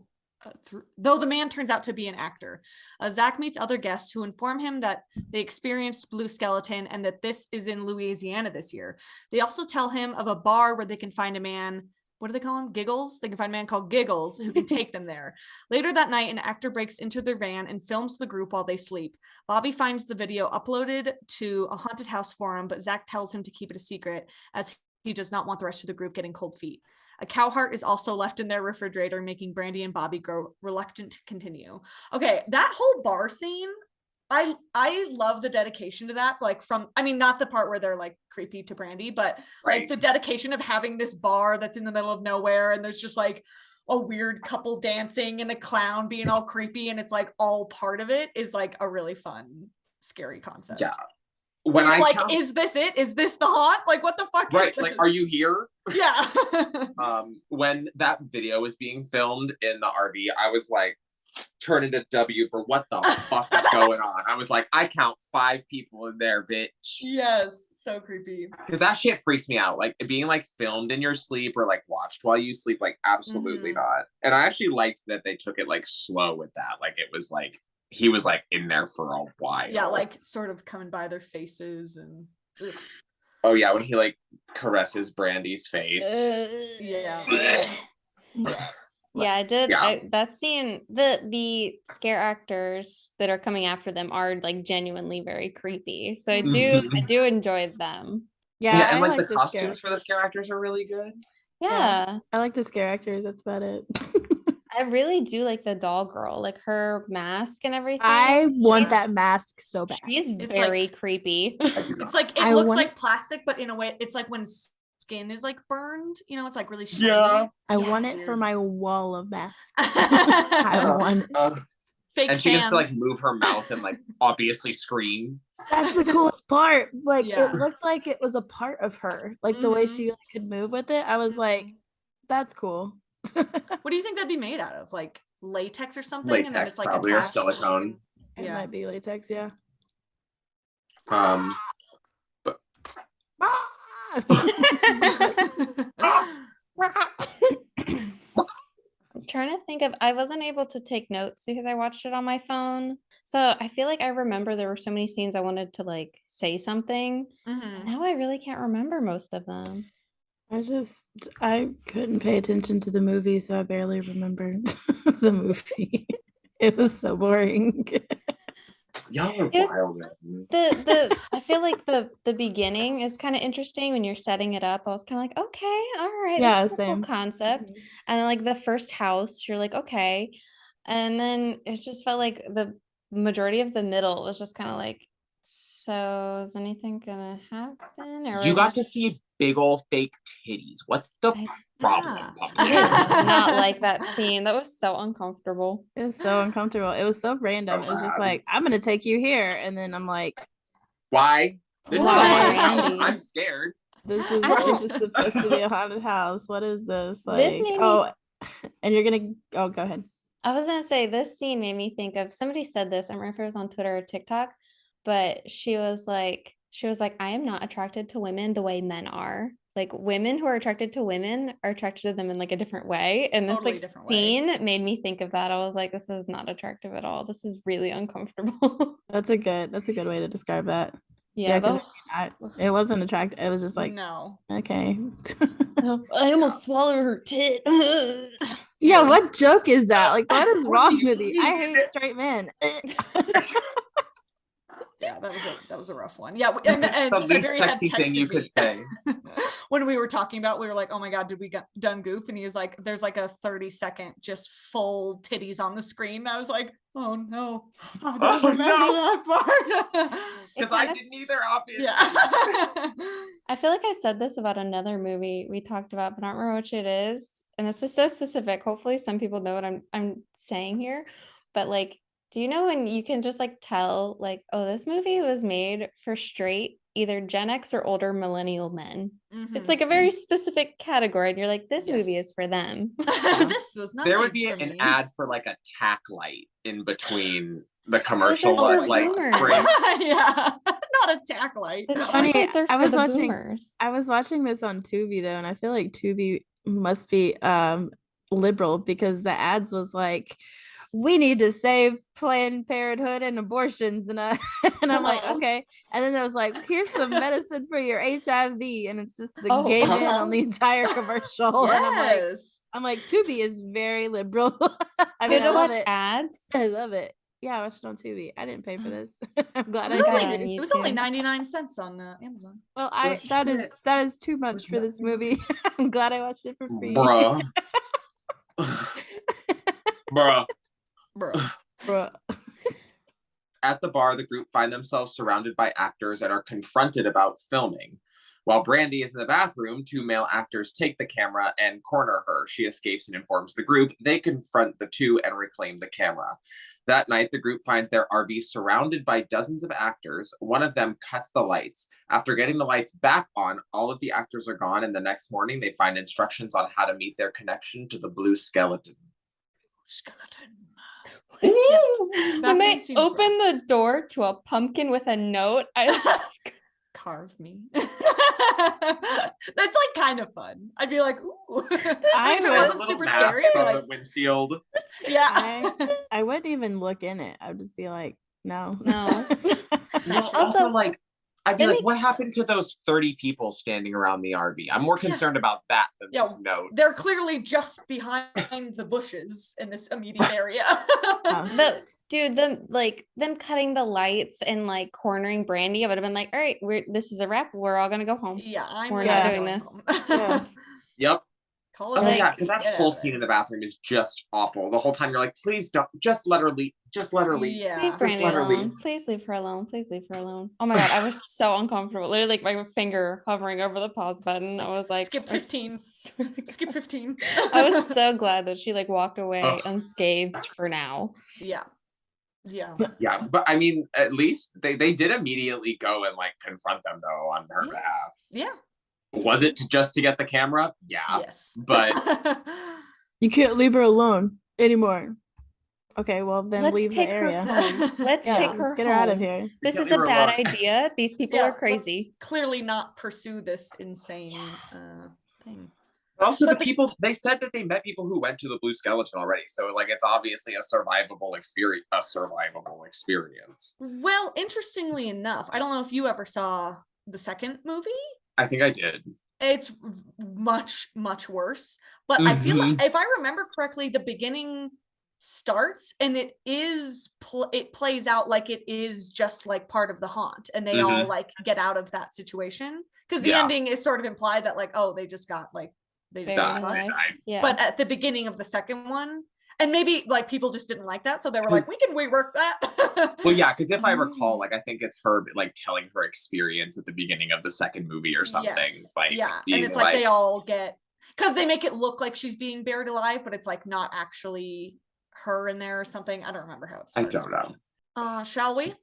be an actor. Zach meets other guests who inform him that they experienced Blue Skeleton and that this is in Louisiana this year. They also tell him of a bar where they can find a man. What do they call him? Giggles? They can find a man called Giggles who can take them there. Later that night, an actor breaks into their van and films the group while they sleep. Bobby finds the video uploaded to a haunted house forum, but Zach tells him to keep it a secret as he does not want the rest of the group getting cold feet. A cow heart is also left in their refrigerator, making Brandy and Bobby grow reluctant to continue. Okay, that whole bar scene, I love the dedication to that. Like not the part where they're like creepy to Brandy, but like Right. the dedication of having this bar that's in the middle of nowhere and there's just like a weird couple dancing and a clown being all creepy and it's like all part of it is like a really fun, scary concept. Yeah. When When I like, count- is this it? Is this the haunt? Like, what the fuck? right, is like, this? are you here? Yeah. When that video was being filmed in the RV, I was like, turn into W for what the fuck is going on. I was like, I count 5 people in there, bitch. Yes, so creepy. Because that shit freaks me out. Like being like filmed in your sleep or like watched while you sleep, like absolutely Mhm. not. And I actually liked that they took it like slow with that. Like it was like he was like in there for a while. Yeah, like sort of coming by their faces and ugh. Oh yeah, when he like caresses Brandy's face. Yeah. Yeah, I did. Yeah. That scene, the scare actors that are coming after them are like genuinely very creepy. So I Mhm. do enjoy them. Yeah, Yeah, and I like like the scare- costumes for the scare actors are really good. Yeah. I like the scare actors. That's about it. I really do like the doll girl, like her mask and everything. I want She's- that mask so bad. She's It's very like- creepy. It's like it I looks want- like plastic, but in a way, it's like when skin is like burned. You know, it's like really shiny. Yeah. I Yeah, want it for weird. my wall of masks. I want it. Fake And she gets to like fans. move her mouth and like obviously scream. That's the coolest part. Like Yeah. it looked like it was a part of her. Like the way Mhm. she like, could move with it. I was like, Mhm. that's cool. What do you think that'd be made out of? Like latex or something? And then Latex, it's like probably, or attached so she silicone. can- It Yeah. might be latex, yeah. I'm trying to think of, I wasn't able to take notes because I watched it on my phone. So I feel like I remember there were so many scenes I wanted to like say something. Mhm. Now I really can't remember most of them. I couldn't pay attention to the movie, so I barely remembered the movie. It was so boring. Y'all are It was- wild. Man. The I feel like the beginning is kind of interesting when you're setting it up. I was kind of like, okay, all right, Yeah, this is a cool same. concept. And then like the first house, you're like, okay. And then it just felt like the majority of the middle was just kind of like, so is anything gonna happen? Or You was got it to see big old fake titties. What's the I- problem? Yeah. Pumpkin? I did not like that scene. That was so uncomfortable. It was so uncomfortable. It was so random. It was just like, I'm gonna take you here, and then I'm like, Why? This is a Why? haunted house. Randy. I'm scared. This is supposed to be a haunted house. What is this? This Like, made me- oh, and you're gonna go ahead. I was gonna say this scene made me think of somebody said this. I don't remember if it was on Twitter or TikTok, but she was like, I am not attracted to women the way men are. Like women who are attracted to women are attracted to them in like a different way. And this Totally like different way. scene made me think of that. I was like, this is not attractive at all. This is really uncomfortable. That's a good way to describe that. Yeah, because it wasn't attractive. It was just like, no. okay. I almost swallowed her tit. Yeah, what joke is that? Like, what is What wrong do you with you? I mean? hate straight men. Yeah, that was a rough one. Yeah, That's and the least Siberian had sexy thing texted you me could say. when we were talking about. We were like, "Oh my god, did we get done goof?" And he was like, "There's like a 30-second just full titties on the screen." And I was like, "Oh no, I don't remember that part." Because kind I of- didn't either, obviously. Yeah. I feel like I said this about another movie we talked about, but I don't remember which it is. And this is so specific. Hopefully some people know what I'm saying here. But like, do you know when you can just like tell like, oh, this movie was made for straight either Gen X or older millennial men? It's Mhm. like a very specific category, and you're like, this movie Yes. is for them. This was not. There made would be for an me. ad for like a tack light in between the Those commercial are for like boomers. breaks. Yeah, not a tack light. The Funny, taglines are I for was the watching- boomers. I was watching this on Tubi though, and I feel like Tubi must be liberal because the ads was like, we need to save Planned Parenthood and abortions, and and I'm like, okay. And then there was like, here's some medicine for your HIV, and it's just the Oh, gay man on the entire commercial. And Yes. I'm like, Tubi is very liberal. I You mean, had I to love watch it. ads. I love it. Yeah, I watched it on Tubi. I didn't pay for this. I'm glad I It was, got did. it only, on it was only YouTube. 99 cents on Amazon. Well, Oh, that shit. is too much for this movie. I'm glad I watched it for free. Bruh. Bruh. Bro. Bruh. At the bar, the group find themselves surrounded by actors and are confronted about filming. While Brandy is in the bathroom, two male actors take the camera and corner her. She escapes and informs the group. They confront the two and reclaim the camera. That night, the group finds their RV surrounded by dozens of actors. One of them cuts the lights. After getting the lights back on, all of the actors are gone, and the next morning, they find instructions on how to meet their connection to the blue skeleton. Skeleton. Ooh! That When they thing seems rough. open the door to a pumpkin with a note, I was Carve me. That's like kind of fun. I'd be like, ooh. I mean, if it would- wasn't Little super mask scary, I'd be on like, the windshield. yeah. I wouldn't even look in it. I would just be like, no. No. Well, Also, also, like, I'd be then like, they- what happened to those 30 people standing around the RV? I'm more Yeah. concerned about that than Yeah, this note. They're clearly just behind the bushes in this immediate area. them cutting the lights and like cornering Brandy, I would have been like, all right, this is a wrap. We're all gonna go home. Yeah, I'm We're not not doing going this. home. Yeah. Yep. Call Oh, it Like- yeah, taxi, because that get whole out of scene there. in the bathroom is just awful. The whole time you're like, please don't, just let her leave. Just let her leave. Yeah. Leave Just Brandy let her alone. leave. Please leave her alone. Please leave her alone. Oh my god, I was so uncomfortable. Literally, like my finger hovering over the pause button. I was like, Skip I was 15. so- Skip 15. I was so glad that she like walked away Ugh. unscathed for now. Yeah. Yeah. Yeah, but I mean, at least they did immediately go and like confront them though on her Yeah. behalf. Yeah. Was it just to get the camera? Yeah. Yes. But You can't leave her alone anymore. Okay, well then Let's leave the take her area. home. Let's Yeah, take her let's get her out of home. here. This can't is a leave her bad alone. idea. These people Yeah, are crazy. let's clearly not pursue this insane thing. also, But the people, they said that they met people who went to the Blue Skeleton already. So, like, it's obviously a survivable experience. Well, interestingly enough, I don't know if you ever saw the second movie. I think I did. It's much, much worse. But I feel like, if I remember correctly, the beginning starts and it plays out like it is just like part of the haunt, and they all like get out of that situation, because the Yeah. ending is sort of implied that like, oh, they just got Buried died. alive. died. Yeah. But at the beginning of the second one, and maybe like people just didn't like that, so they were like, we can rework that. Well, yeah, because if I recall, like, I think it's her like telling her experience at the beginning of the second movie or something. Yes. Like, yeah, and being it's like they all get, because they make it look like she's being buried alive, but it's like not actually her in there or something. I don't remember how it I starts. don't know. Shall we?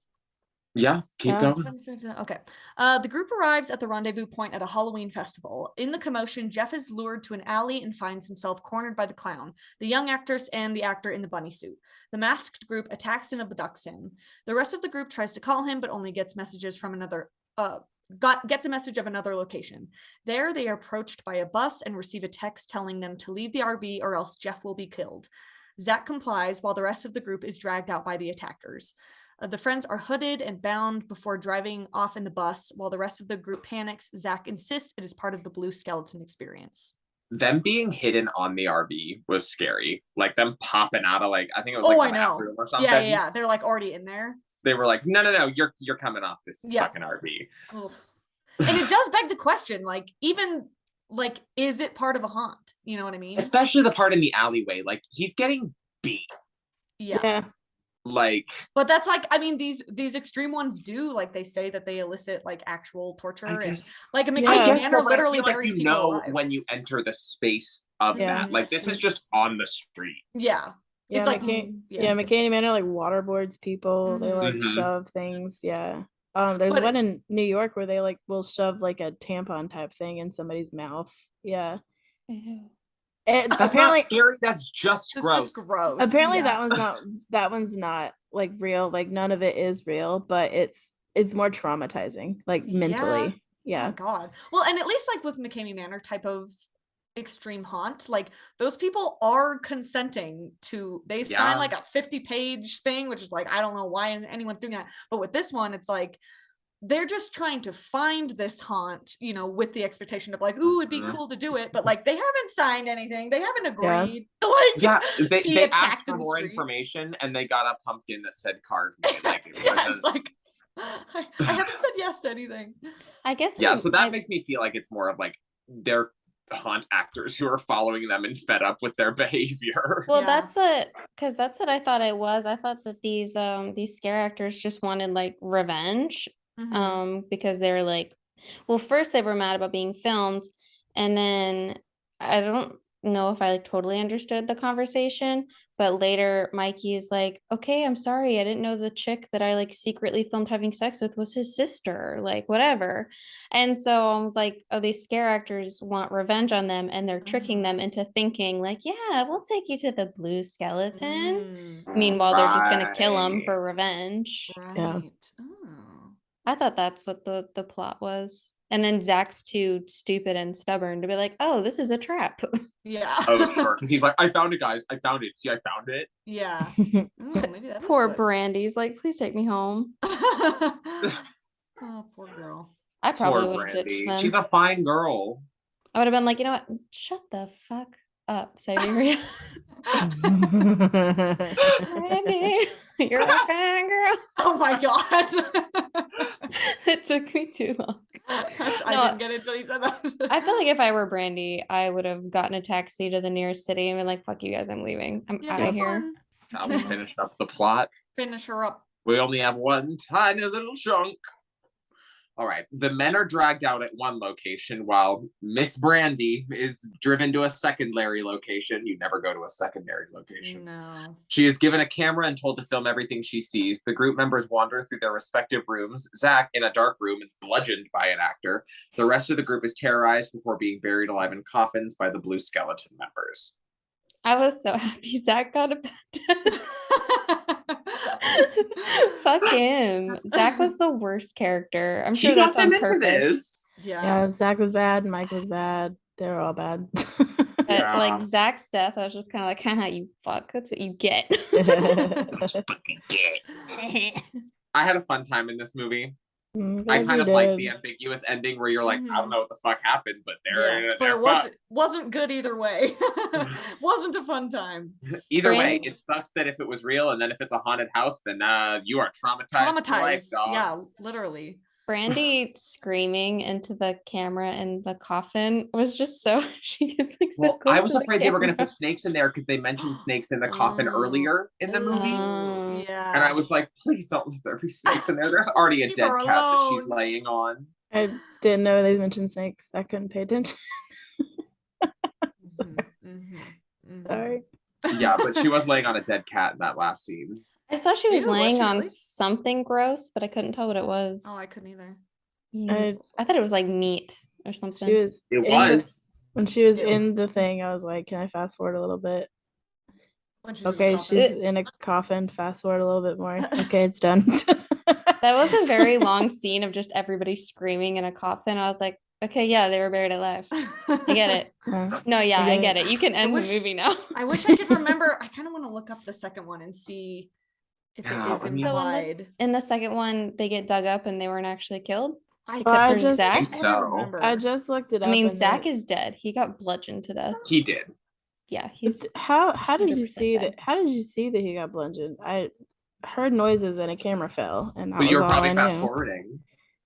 Yeah, keep Yeah. going. Okay. The group arrives at the rendezvous point at a Halloween festival. In the commotion, Jeff is lured to an alley and finds himself cornered by the clown, the young actress, and the actor in the bunny suit. The masked group attacks and abducts him. The rest of the group tries to call him, but only gets messages from another. Gets a message of another location. There, they are approached by a bus and receive a text telling them to leave the RV or else Jeff will be killed. Zach complies while the rest of the group is dragged out by the attackers. The friends are hooded and bound before driving off in the bus. While the rest of the group panics, Zach insists it is part of the blue skeleton experience. Them being hidden on the RV was scary. Like them popping out of I think it was Oh, like I the know. bathroom or something. Yeah. They're like already in there. They were like, no, you're coming off this fucking RV. Ugh. And it does beg the question, is it part of a haunt? You know what I mean? Especially the part in the alleyway. Like he's getting beat. Yeah. But that's these extreme ones do, they say that they elicit actual torture. I guess, and a McKinney Manor literally buries people alive. when you enter the space of that. Like this is just on the street. Yeah. Yeah, It's McKinney Manor waterboards people. They shove things. Yeah. There's one in New York where they will shove a tampon type thing in somebody's mouth. Yeah. That's not scary. That's just gross. Apparently that one's not real. None of it is real, but it's more traumatizing, mentally. Yeah. Oh my God. Well, and at least with McKamey Manor type of extreme haunt, those people are consenting to, they sign a 50-page thing, which is I don't know why is anyone doing that. But with this one, it's they're just trying to find this haunt, with the expectation of ooh, it'd be cool to do it, but they haven't signed anything, they haven't agreed. They asked for more information and they got a pumpkin that said carve me. I haven't said yes to anything. I guess. So that makes me feel like it's more of they're haunt actors who are following them and fed up with their behavior. Well, that's what I thought it was. I thought that these scare actors just wanted revenge. Because they were first they were mad about being filmed, and then I don't know if I totally understood the conversation, but later Mikey is okay, I'm sorry, I didn't know the chick that I secretly filmed having sex with was his sister, whatever. And so I was oh, these scare actors want revenge on them, and they're tricking them into thinking yeah, we'll take you to the blue skeleton. Meanwhile, they're just gonna kill him for revenge. Yeah. I thought that's what the plot was. And then Zach's too stupid and stubborn to be oh, this is a trap. Yeah. Oh, sure. Because he's I found it, guys. I found it. See, I found it. Yeah. Maybe that Poor Brandy's please take me home. Oh, poor girl. I probably would have ditched them. She's a fine girl. I would have been you know what? Shut the fuck up, Siberia. Brandy, you're a fine girl. Oh my God. It took me too long. I didn't get it until you said that. I feel if I were Brandy, I would have gotten a taxi to the nearest city and been fuck you guys, I'm leaving. I'm out of here. Shall we finish up the plot? Finish her up. We only have one tiny little chunk. All right. The men are dragged out at one location while Miss Brandy is driven to a secondary location. You never go to a secondary location. No. She is given a camera and told to film everything she sees. The group members wander through their respective rooms. Zach, in a dark room, is bludgeoned by an actor. The rest of the group is terrorized before being buried alive in coffins by the blue skeleton members. I was so happy Zach got a bad death. Fuck him. Zach was the worst character. I'm sure that's on purpose. Yeah, Zach was bad. Mike was bad. They were all bad. But Zach's death, I was just kind of haha, you fuck. That's what you get. That's what you fucking get. I had a fun time in this movie. I kind of like the ambiguous ending where you're I don't know what the fuck happened, but it wasn't good either way. Wasn't a fun time. Either way, it sucks that if it was real, and then if it's a haunted house, then you are traumatized. For life, dog. Yeah, literally. Brandy screaming into the camera in the coffin was just so she gets so close. I was afraid they were going to put snakes in there because they mentioned snakes in the coffin earlier in the movie. Yeah. And I was please don't let there be snakes in there. There's already a dead cat that she's laying on. I didn't know they mentioned snakes. I couldn't pay attention. Sorry. Yeah, but she was laying on a dead cat in that last scene. I saw she was Ew, was laying she on really? something gross, but I couldn't tell what it was. Oh, I couldn't either. Yeah. I thought it was like meat or something. She was It in the- was. when she was Ew. in the thing, I was like, can I fast forward a little bit? When she's in the Okay, coffin. she's in a coffin. Fast forward a little bit more. Okay, it's done. That was a very long scene of just everybody screaming in a coffin. I was like, okay, yeah, they were buried alive. I get it. No, yeah, I get it. You can end the wish- movie now. I wish I could remember. I kind of want to look up the second one and see if it Yeah, is I mean- So implied. in the second one, they get dug up and they weren't actually killed. I Except I for just- Zach. think so. remember. I just looked it I up. mean, and Zach it- is dead. He got bludgeoned to death. He did. Yeah, he's how did you 100% see dead. that? How did you see that he got bludgeoned? I heard noises and a camera fell, and that But was you were all probably I fast knew. forwarding.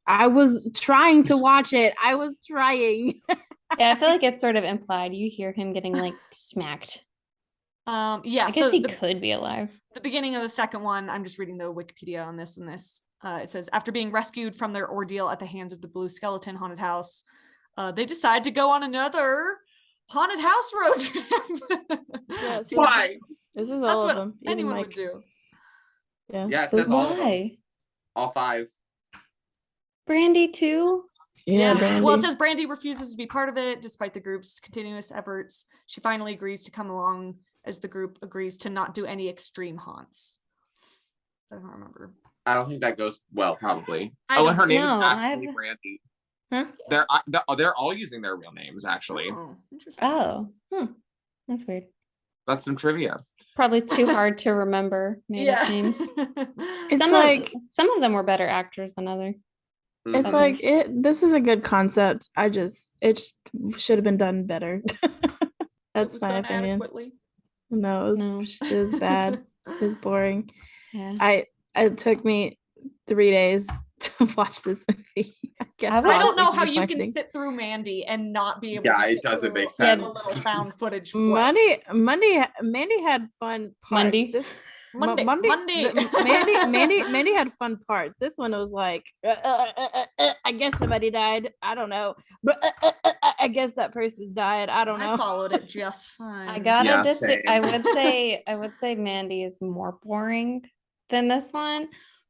I was trying to watch it. I was trying. Yeah, I feel like it's sort of implied. You hear him getting like smacked. Yeah, I guess so he the, could be alive. the beginning of the second one, I'm just reading the Wikipedia on this and this. It says, after being rescued from their ordeal at the hands of the Blue Skeleton haunted house, they decide to go on another haunted house road trip. Yeah, so Why? this is That's all of what them. Even anyone Mike. would do. Yeah. Yeah, it so says all of them. Why? All 5. Brandy too? Yeah, Brandy. Well, it says Brandy refuses to be part of it despite the group's continuous efforts. She finally agrees to come along as the group agrees to not do any extreme haunts. I don't remember. I don't think that goes well, probably. I Oh, don't and her name is know. actually I've- Brandy. Huh? They're all using their real names, actually. Oh, interesting. Oh, that's weird. That's some trivia. Probably too hard to remember made up names. It's Some like some of them were better actors than others. it's Mhm. like others. this is a good concept. It should have been done better. It That's was my done opinion. adequately. No, No. it was bad. It was boring. Yeah. It took me 3 days to watch this movie. I I don't was know how you can finding. sit through Mandy and not be able Yeah, to it sit doesn't through make a sense. little found footage flick. Mandy had fun parts. Monday. This Monday. Mandy had fun parts. This one was like, I guess somebody died. I don't know, but I guess that person died. I don't know. I followed it just fine. I gotta Yeah, I same. would say Mandy is more boring than this one,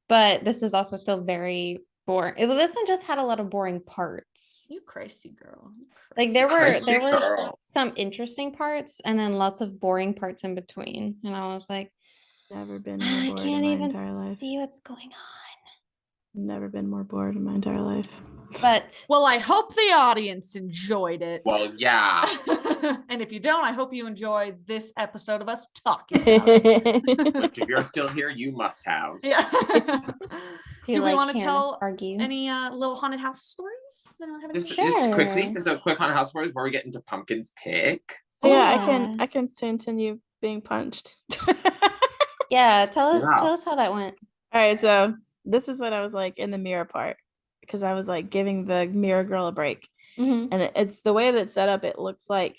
but this is also still very boring. This one just had a lot of boring parts. You crazy girl. You Like crazy. there were Girl. some interesting parts and then lots of boring parts in between. And I was like, Never been more I bored in can't my even entire life. see what's going on. Never been more bored in my entire life. But Well, I hope the audience enjoyed it. Well, yeah. And if you don't, I hope you enjoy this episode of us talking about it. If you're still here, you must have. Yeah. you Do we like want to hearing us tell argue? any little haunted house stories? Does anyone have any? Just quickly, Sure. just a quick on house stories before we get into Pumpkin's pick. Yeah, I can continue being punched. Yeah, Yeah. tell us how that went. All right, so this is what I was like in the mirror part because I was like giving the mirror girl a break. Mhm. And it's the way that it's set up, it looks like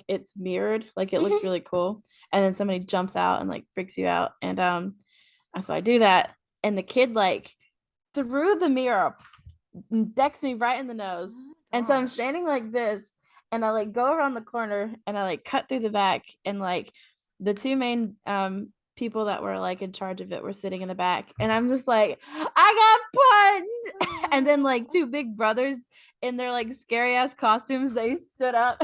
it's mirrored, like it looks really cool. And then somebody jumps out and like freaks you out. And so I do that, and the kid like through the mirror decks me right in the nose. And so I'm gosh. standing like this, and I like go around the corner and I like cut through the back, and like the two main people that were like in charge of it were sitting in the back, and I'm just like, I got punched. And then like two big brothers in their like scary ass costumes, they stood up,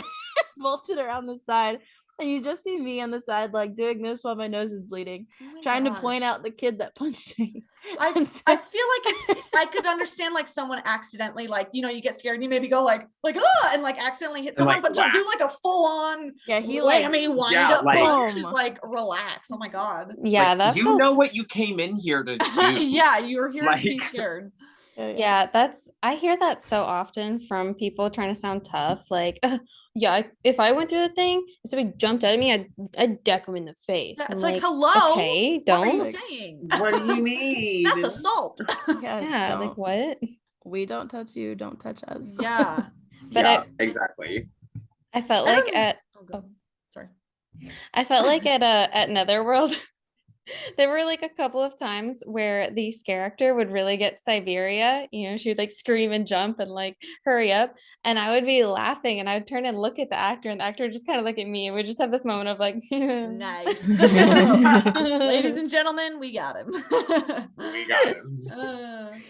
bolted around the side, and you just see me on the side like doing this while my nose is bleeding, Oh my trying to point gosh. out the kid that punched me. I And so- feel like I could understand like someone accidentally like you get scared and you maybe go like oh and like accidentally hit And, someone, like, but to do like a full on Yeah, he like wind Yeah, up like- punch is Boom. like relax. Oh my god. Yeah, Like, that you feels, know what you came in here to do. Yeah, you're here to be Like- scared. Yeah, I hear that so often from people trying to sound tough. Like, yeah, if I went through the thing and somebody jumped at me, I'd deck them in the face. Yeah, I'm it's like, hello. okay, What are you don't. saying? What do you mean? That's assault. Yeah, like don't- what? we don't touch you, don't touch us. Yeah. But Yeah, exactly. I felt I like don't- at Oh, good. Sorry. I felt like at Netherworld, There were like a couple of times where the scare actor would really get Siberia. She would like scream and jump and like hurry up. And I would be laughing and I would turn and look at the actor, and the actor would just kind of look at me. And we'd just have this moment of like, Nice. Ladies and gentlemen, we got him. We got him.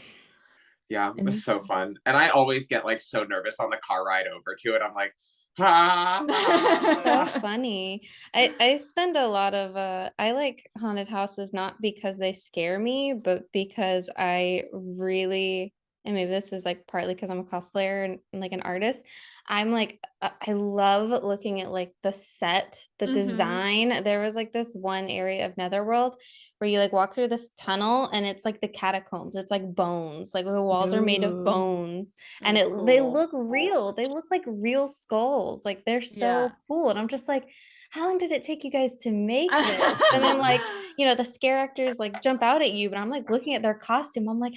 Yeah, it was so fun. And I always get like so nervous on the car ride over to it. I'm like, So funny. I spend a lot of I like haunted houses not because they scare me, but because I really, and maybe this is like partly because I'm a cosplayer and like an artist. I'm like I love looking at like the set, the design. There was like this one area of Netherworld where you like walk through this tunnel and it's like the catacombs. It's like bones. Like the walls are made of bones, and they look real. They look like real skulls. Like they're so cool. And I'm just like, how long did it take you guys to make this? And then like, the scare actors like jump out at you, but I'm like looking at their costume. I'm like,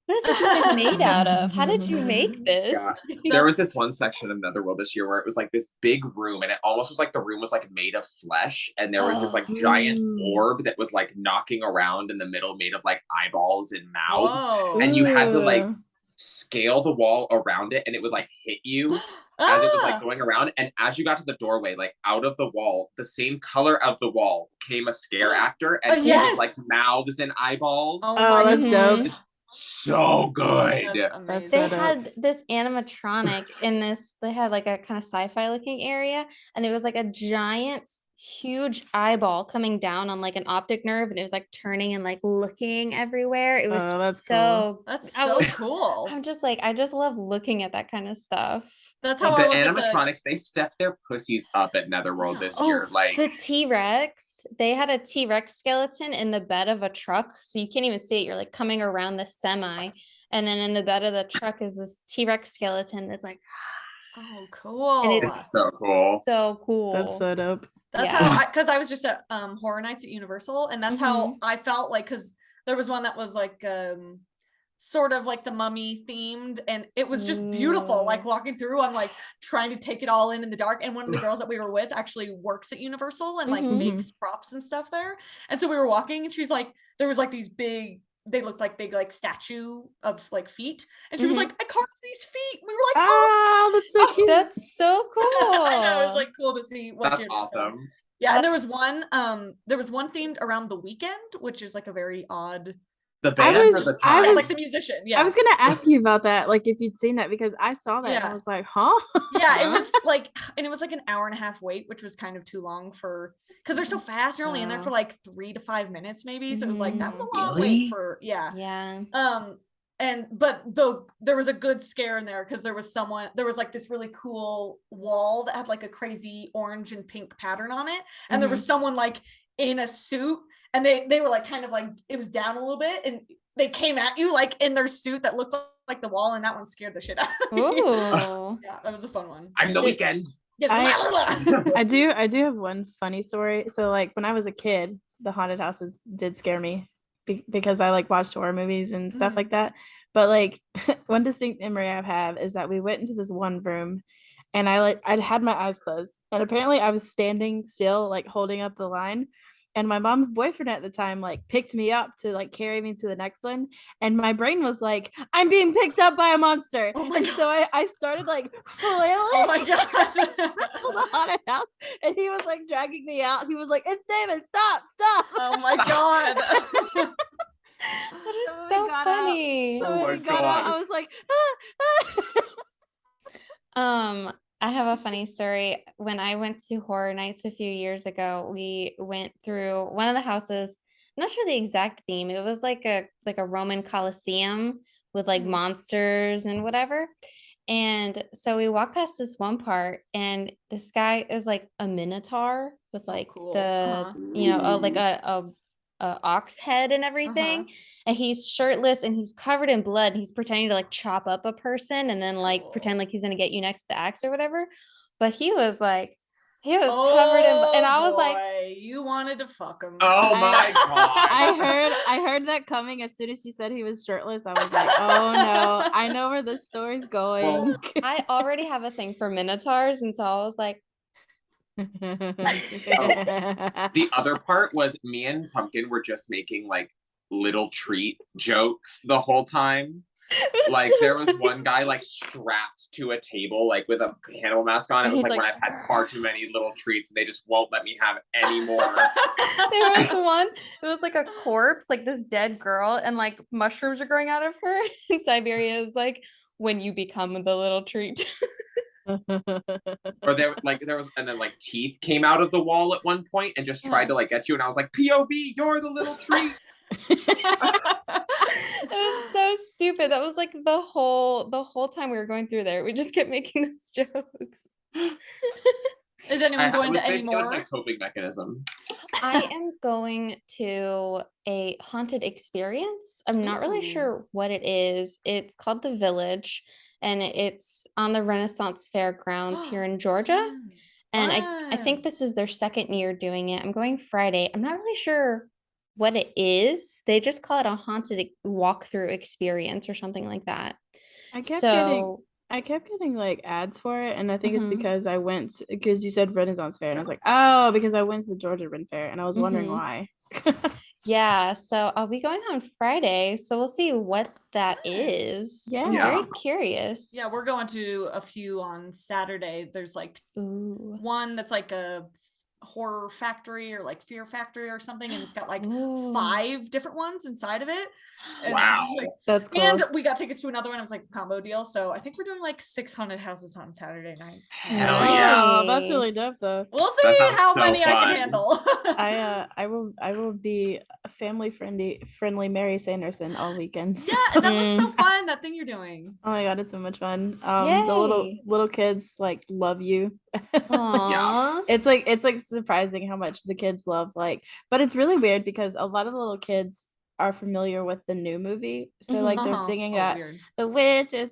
what is this even made out of? How did you make this? Yeah. There was this one section of Netherworld this year where it was like this big room, and it almost was like the room was like made of flesh, and there was this like giant orb that was like knocking around in the middle, made of like eyeballs and mouths. And you had to like scale the wall around it, and it would like hit you as it was like going around. And as you got to the doorway, like out of the wall, the same color of the wall came a scare actor, and he was like mouths and eyeballs. Oh, that's dope. So good. They had this animatronic in this, they had like a kind of sci-fi looking area, and it was like a giant huge eyeball coming down on like an optic nerve, and it was like turning and like looking everywhere. It was cool. That's so cool. I'm just like, I just love looking at that kind of stuff. That's how the animatronics, they stepped their pussies up at Netherworld this year. Like the T-Rex, they had a T-Rex skeleton in the bed of a truck, so you can't even see it. You're like coming around the semi, and then in the bed of the truck is this T-Rex skeleton that's like, oh, cool. And it's so cool. So cool. That's so dope. That's how, because I was just at Horror Nights at Universal, and that's how I felt like, because there was one that was like sort of like the Mummy themed, and it was just beautiful. Like walking through, I'm like trying to take it all in the dark, and one of the girls that we were with actually works at Universal and like makes props and stuff there. And so we were walking, and she's like, there was like these big, they looked like big like statue of like feet, and she was like, I carved these feet. We were like, oh, that's so cute. That's so cool. I know, it was like cool to see what that's awesome. Yeah, and there was one themed around The Weekend, which is like a very odd. The band or the time? Like the musician. Yeah. I was gonna ask you about that, like if you'd seen that, because I saw that and I was like, huh? Yeah, it was like, and it was like an hour-and-a-half wait, which was kind of too long for, because they're so fast. You're only in there for like 3 to 5 minutes, maybe. So it was like that was a long wait for but though there was a good scare in there, because there was like this really cool wall that had like a crazy orange and pink pattern on it, and there was someone like in a suit, and they were like kind of like, it was down a little bit, and they came at you like in their suit that looked like the wall, and that one scared the shit out of me. Yeah, that was a fun one. I'm The Weekend. I do have one funny story. So like when I was a kid, the haunted houses did scare me because I like watched horror movies and stuff like that. But like one distinct memory I have is that we went into this one room, and I'd had my eyes closed, and apparently I was standing still, like holding up the line. And my mom's boyfriend at the time like picked me up to like carry me to the next one, and my brain was like, I'm being picked up by a monster. So I started like flailing. Oh my god. The haunted house, and he was like dragging me out. He was like, it's David, stop. Oh my god. That is so funny. Oh my god. I was like, I have a funny story. When I went to Horror Nights a few years ago, we went through one of the houses. I'm not sure the exact theme. It was like a Roman Colosseum with like monsters and whatever. And so we walked past this one part, and this guy is like a minotaur with like like a ox head and everything, and he's shirtless and he's covered in blood. He's pretending to like chop up a person and then like pretend like he's gonna get you next to the axe or whatever. But he was covered in, and I was like, you wanted to fuck him. Oh my god. I heard that coming as soon as you said he was shirtless. I was like, oh no, I know where this story's going. I already have a thing for minotaurs, and so I was like, The other part was me and Pumpkin were just making like little treat jokes the whole time. Like there was one guy like strapped to a table like with a cannibal mask on. It was He's like when like, I've had far too many little treats and they just won't let me have any more. There was one, it was like a corpse, like this dead girl, and like mushrooms are growing out of her. And Siberia is like, when you become the little treat. Or there was and then like teeth came out of the wall at one point and just tried to like get you, and I was like, POV, you're the little treat. It was so stupid. That was like the whole time we were going through there. We just kept making those jokes. Is anyone going to any It was my more? coping mechanism. I am going to a haunted experience. I'm not really Ooh. sure what it is. It's called The Village, and it's on the Renaissance Fairgrounds here in Georgia. Fun. And I think Fun. this is their second year doing it. I'm going Friday. I'm not really sure what it is. They just call it a haunted walkthrough experience or something like that. I kept getting like ads for it, and I think it's Mhm. because I went because you said Renaissance Fair, and I was like, oh, because I went to the Georgia Ren Fair, and I was wondering Mhm. why. Yeah, so I'll be going on Friday, so we'll see what that is. I'm Yeah. very curious. Yeah, we're going to a few on Saturday. There's like Ooh. one that's like a horror factory or like fear factory or something, and it's got like Ooh. 5 different ones inside of it. And Wow. like, That's cool. and we got tickets to another one. It was like a combo deal. So I think we're doing like 6 haunted houses on Saturday night. Hell yeah. Oh, that's really dope though. We'll That see sounds how so many I fun. can handle. I will be a family friendly Mary Sanderson all weekends. Yeah, that looks so fun, that thing you're doing. Oh my god, it's so much fun. The Yay. little kids like love you. Aww. It's like surprising how much the kids love but it's really weird because a lot of the little kids are familiar with the new movie, so like they're singing that Weird. the witches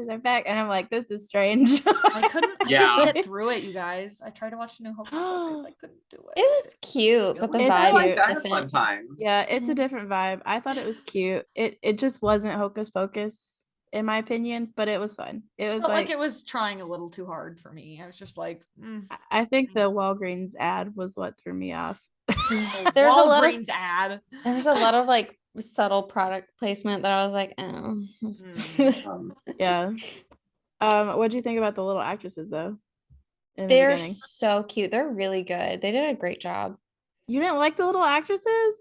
are back, and I'm like, this is strange. I couldn't Yeah. get through it, you guys. I tried to watch New Hocus Pocus. I couldn't do it. It was cute, but the Really? It's vibe cute. is I had a fun different. time. Yeah, it's a Mhm. different vibe. I thought it was cute. It just wasn't Hocus Pocus in my opinion, but it was fun. It was Felt like like it was trying a little too hard for me. I was just like, I think the Walgreens ad was what threw me off. There's a lot of Walgreens ad. There's a lot of like subtle product placement that I was like, oh. Um, Yeah. What do you think about the little actresses though? In the They're beginning, so cute. They're really good. They did a great job. you didn't like the little actresses?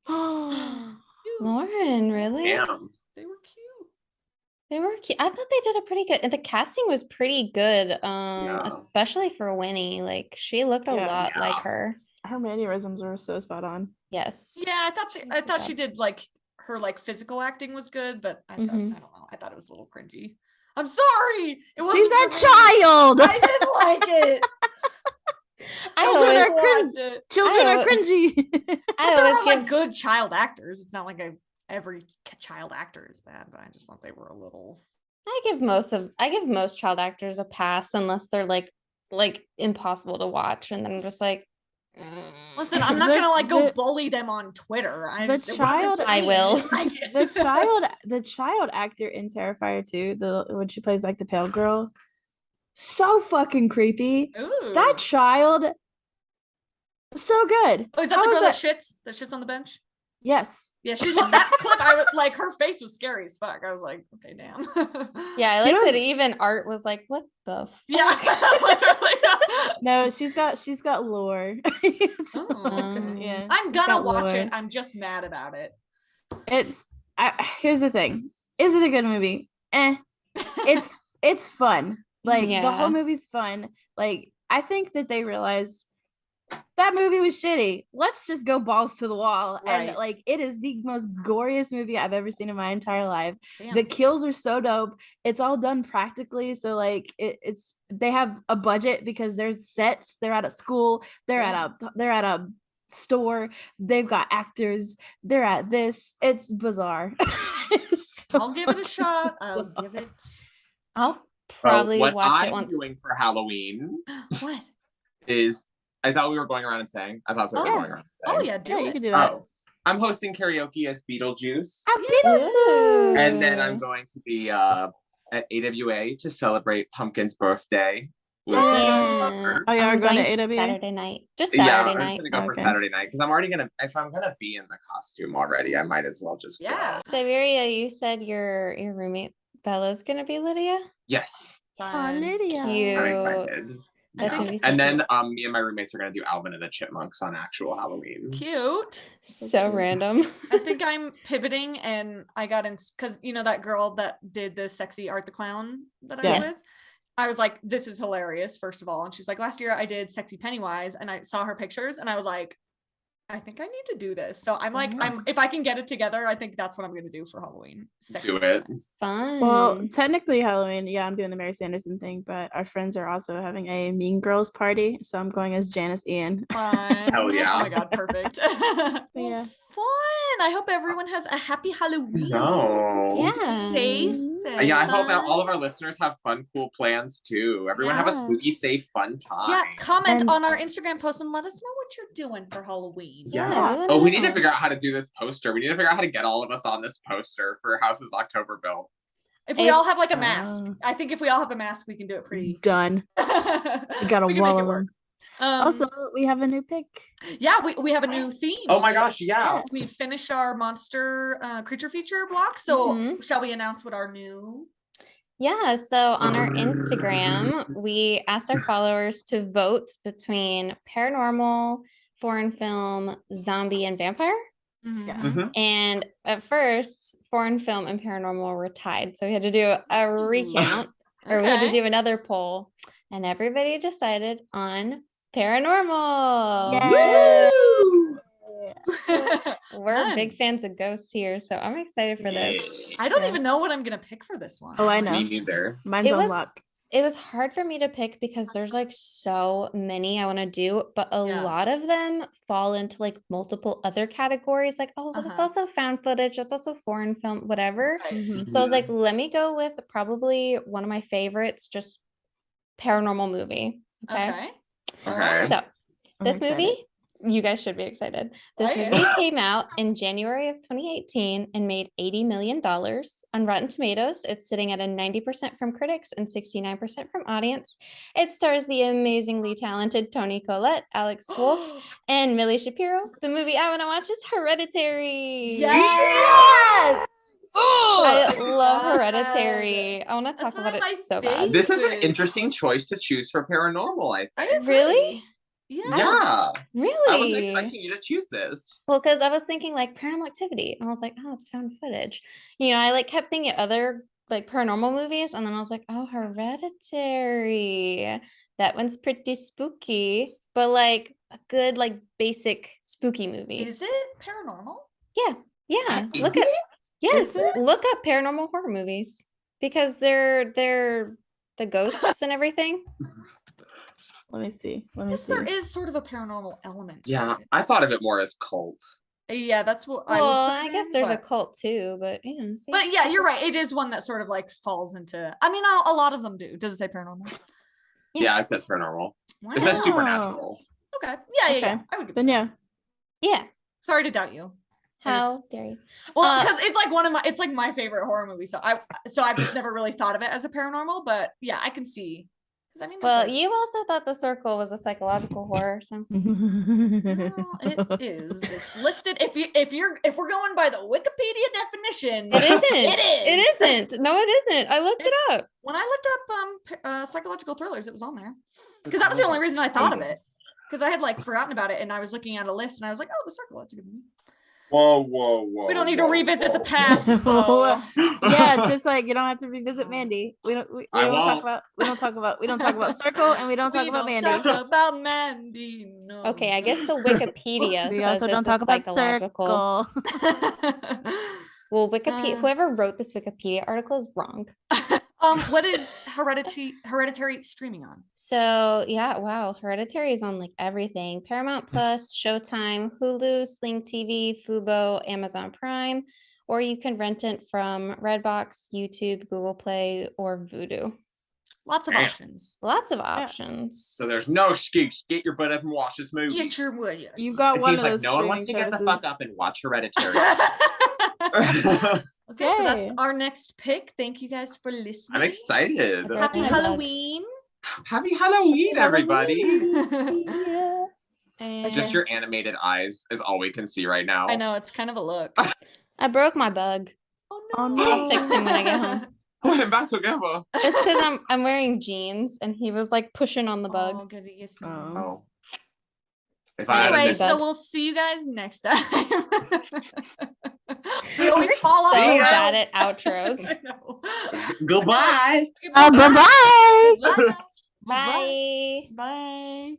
Oh, Lauren, really? damn. They were cute. They were cute. I thought they did a pretty good, and the casting was pretty good, Yeah. especially for Winnie. Like she looked a Yeah. lot like Yeah. her. her mannerisms were so spot on. Yes. Yeah, I Good thought she job. did like her like physical acting was good, but I thought I Mhm. don't know. I thought it was a little cringy. I'm sorry. It wasn't She's for a me. child. I didn't like it. I Children always, are cringe. watch it. Children I are al- cringy. I There always are like give, good child actors. It's not like every child actor is bad, but I just thought they were a little. I give most child actors a pass unless they're like impossible to watch, and then I'm just like, Listen, I'm not The- gonna like go the- bully them on Twitter. the It wasn't child- for I me. will. didn't like it. the child actor in Terrifier 2, when she plays like the pale girl, so fucking creepy. Ooh. That child, so good. Oh, is that How the is girl that shits? That shits on the bench? Yes. Yeah, she that clip. I was like, her face was scary as fuck. I was like, okay, damn. yeah, I You like know- that even Art was like, what the fuck? Yeah. Literally. No, she's got lore. It's- Oh, okay. yeah, I'm she's gonna got watch lore. it. I'm just mad about it. Here's the thing. Is it a good movie? It's fun. Like the Yeah. whole movie's fun. Like I think that they realized that movie was shitty. Let's just go balls to the wall. And Right. like it is the most goriest movie I've ever seen in my entire life. Damn. The kills are so dope. It's all done practically. So like it's they have a budget because there's sets. They're at a school. They're at a store. They've got actors. They're at this. It's bizarre. It's so I'll give it a fucking shot. I'll bizarre. give it. I'll So probably what watch it I'm once. doing for Halloween What? is that what we were going around and saying? I thought that's what we were Oh. going around and saying. Oh yeah, do Yeah, it. you can do that. Oh, I'm hosting karaoke as Beetlejuice, Ooh. and then I'm going to be at AWA to celebrate Pumpkin's birthday Yeah. Oh, yeah, we're I'm going to going AWA? Saturday night. Just Yeah, Saturday I'm night. gonna go for Okay. Saturday night because I'm already gonna. If I'm gonna be in the costume already, I might as well just Yeah. go. Siberia, you said your roommate Bella's gonna be Lydia? Yes, Oh, Fun. Lydia. Cute. I'm excited. That's I gonna think- be so And then cute. me and my roommates are gonna do Alvin and the Chipmunks on actual Halloween. Cute. So cute. random. I think I'm pivoting, and I got in because you know that girl that did the sexy Art the Clown that I was with. Yes. I was like, this is hilarious, first of all. And she was like, last year I did Sexy Pennywise, and I saw her pictures, and I was like, I think I need to do this. So I'm like, Yeah. if I can get it together, I think that's what I'm gonna do for Halloween. Sexy Do it. Pennywise. Fun. Well, technically Halloween, yeah, I'm doing the Mary Sanderson thing, but our friends are also having a Mean Girls party, so I'm going as Janice Ian. Fun. Hell yeah. Oh my god, perfect. Yeah. Fun. I hope everyone has a happy Halloween. No. Yeah. Safe. Yeah, I hope that fun. all of our listeners have fun, cool plans too. Everyone have a Yeah. spooky, safe, fun time. Yeah, comment And- on our Instagram post and let us know what you're doing for Halloween. Yeah. Yeah, we wanna Oh, we need to know. figure out how to do this poster. We need to figure out how to get all of us on this poster for Houses October Bill. If we all have like a It's- mask, I think if we all have a mask, we can do it pretty. Done. We got a we can wall make of it work. them. Also, we have a new pick. Yeah, we have a new theme. Oh my gosh, yeah. We finished our monster creature feature block. So Mhm. shall we announce what our new? Yeah, so on our Instagram, we asked our followers to vote between paranormal, foreign film, zombie, and vampire. Mhm. And at first, foreign film and paranormal were tied. So we had to do a recount, or we had to Okay. do another poll, and everybody decided on paranormal. Yay! Woo! We're Fun. big fans of ghosts here, so I'm excited for this. I don't Yeah. even know what I'm gonna pick for this one. Oh, I know. Me neither. Mine's It on was- lock. It was hard for me to pick because there's like so many I want to do, but a Yeah. lot of them fall into like multiple other categories. Like, oh, but it's Uh-huh. also found footage, it's also foreign film, whatever. Right. Mhm. So I was like, let me go with probably one of my favorites, just paranormal movie. Okay. Okay. Okay. So I'm this excited. movie, you guys should be excited. This I am. movie came out in January of 2018 and made $80 million on Rotten Tomatoes. It's sitting at a 90% from critics and 69% from audience. It stars the amazingly talented Toni Collette, Alex Wolff, and Millie Shapiro. The movie I want to watch is Hereditary. Yes. I Oh love my God. Hereditary. I want to That's talk one about of it my so bad. This is an favorites. interesting choice to choose for paranormal, I I think. agree. Really? Yeah. Yeah. Really? I wasn't expecting you to choose this. Well, because I was thinking like Paranormal Activity, and I was like, oh, it's found footage. You know, I like kept thinking other like paranormal movies, and then I was like, oh, Hereditary. That one's pretty spooky, but like a good like basic spooky movie. Is it paranormal? Yeah, yeah. Is Look it? up, yes, Is it? look up paranormal horror movies because they're the ghosts and everything. Let me see. Let me Yes, see. there is sort of a paranormal element. to Yeah, it. I thought of it more as cult. Yeah, that's what I Well, would. Put I it guess in, there's a but- cult too, but you know, see? But yeah, you're right. It is one that sort of like falls into. I mean, a lot of them do. Does it say paranormal? Yeah. Yeah, it says paranormal. Wow. It says Oh. supernatural. Okay. Yeah, yeah, yeah. Okay. I would. Give Then it yeah. Yeah. Sorry to doubt you. I How just- dare you? Well, Uh, because it's like one of my. It's like my favorite horror movie. So I've just never really thought of it as a paranormal. But yeah, I can see. Because I mean, there's Well, like- you also thought The Circle was a psychological horror, so Well, it is. It's listed. If we're going by the Wikipedia definition, it isn't. It is. It isn't. No, it isn't. I looked it up. When I looked up psychological thrillers, it was on there because that was the only reason I thought of it. Because I had like forgotten about it, and I was looking at a list, and I was like, "Oh, The Circle, that's a good movie." Whoa, whoa, whoa. We don't need to whoa, revisit the whoa. past. though. Yeah, just like you don't have to revisit Mandy. We don't. We I don't talk won't. about. We don't talk about. We don't talk about Circle, and we don't talk We about don't Mandy. talk about Mandy. No. Okay, I guess the Wikipedia We says also don't it's talk a about psychological. Circle. Well, Wikipedia, Uh. whoever wrote this Wikipedia article is wrong. What is Hereditary streaming on? So yeah, wow, Hereditary is on like everything: Paramount Plus, Showtime, Hulu, Sling TV, Fubo, Amazon Prime, or you can rent it from Redbox, YouTube, Google Play, or Vudu. Lots of Damn. options. Lots of options. So there's no excuse. Get your butt up and watch this movie. Get your wood. You got It one seems of like those no one wants to streaming get the fuck services. up and watch Hereditary. Okay, so that's Yay. our next pick. Thank you guys for listening. I'm excited. Okay. Happy My bad. Halloween. Happy Halloween, everybody. Yeah. And Just your animated eyes is all we can see right now. I know it's kind of a look. I broke my bug. Oh Oh, no. no. I'll fix him when I get home. Put him back together. It's because I'm wearing jeans and he was like pushing on the Oh, bug. goodness. Oh. If I had Anyway, a Anyway, miss- so we'll see you guys next time. We always We're fall off. so See ya. bad at outros. I know. Goodbye. Bye-bye. Bye. Bye. Bye. Bye.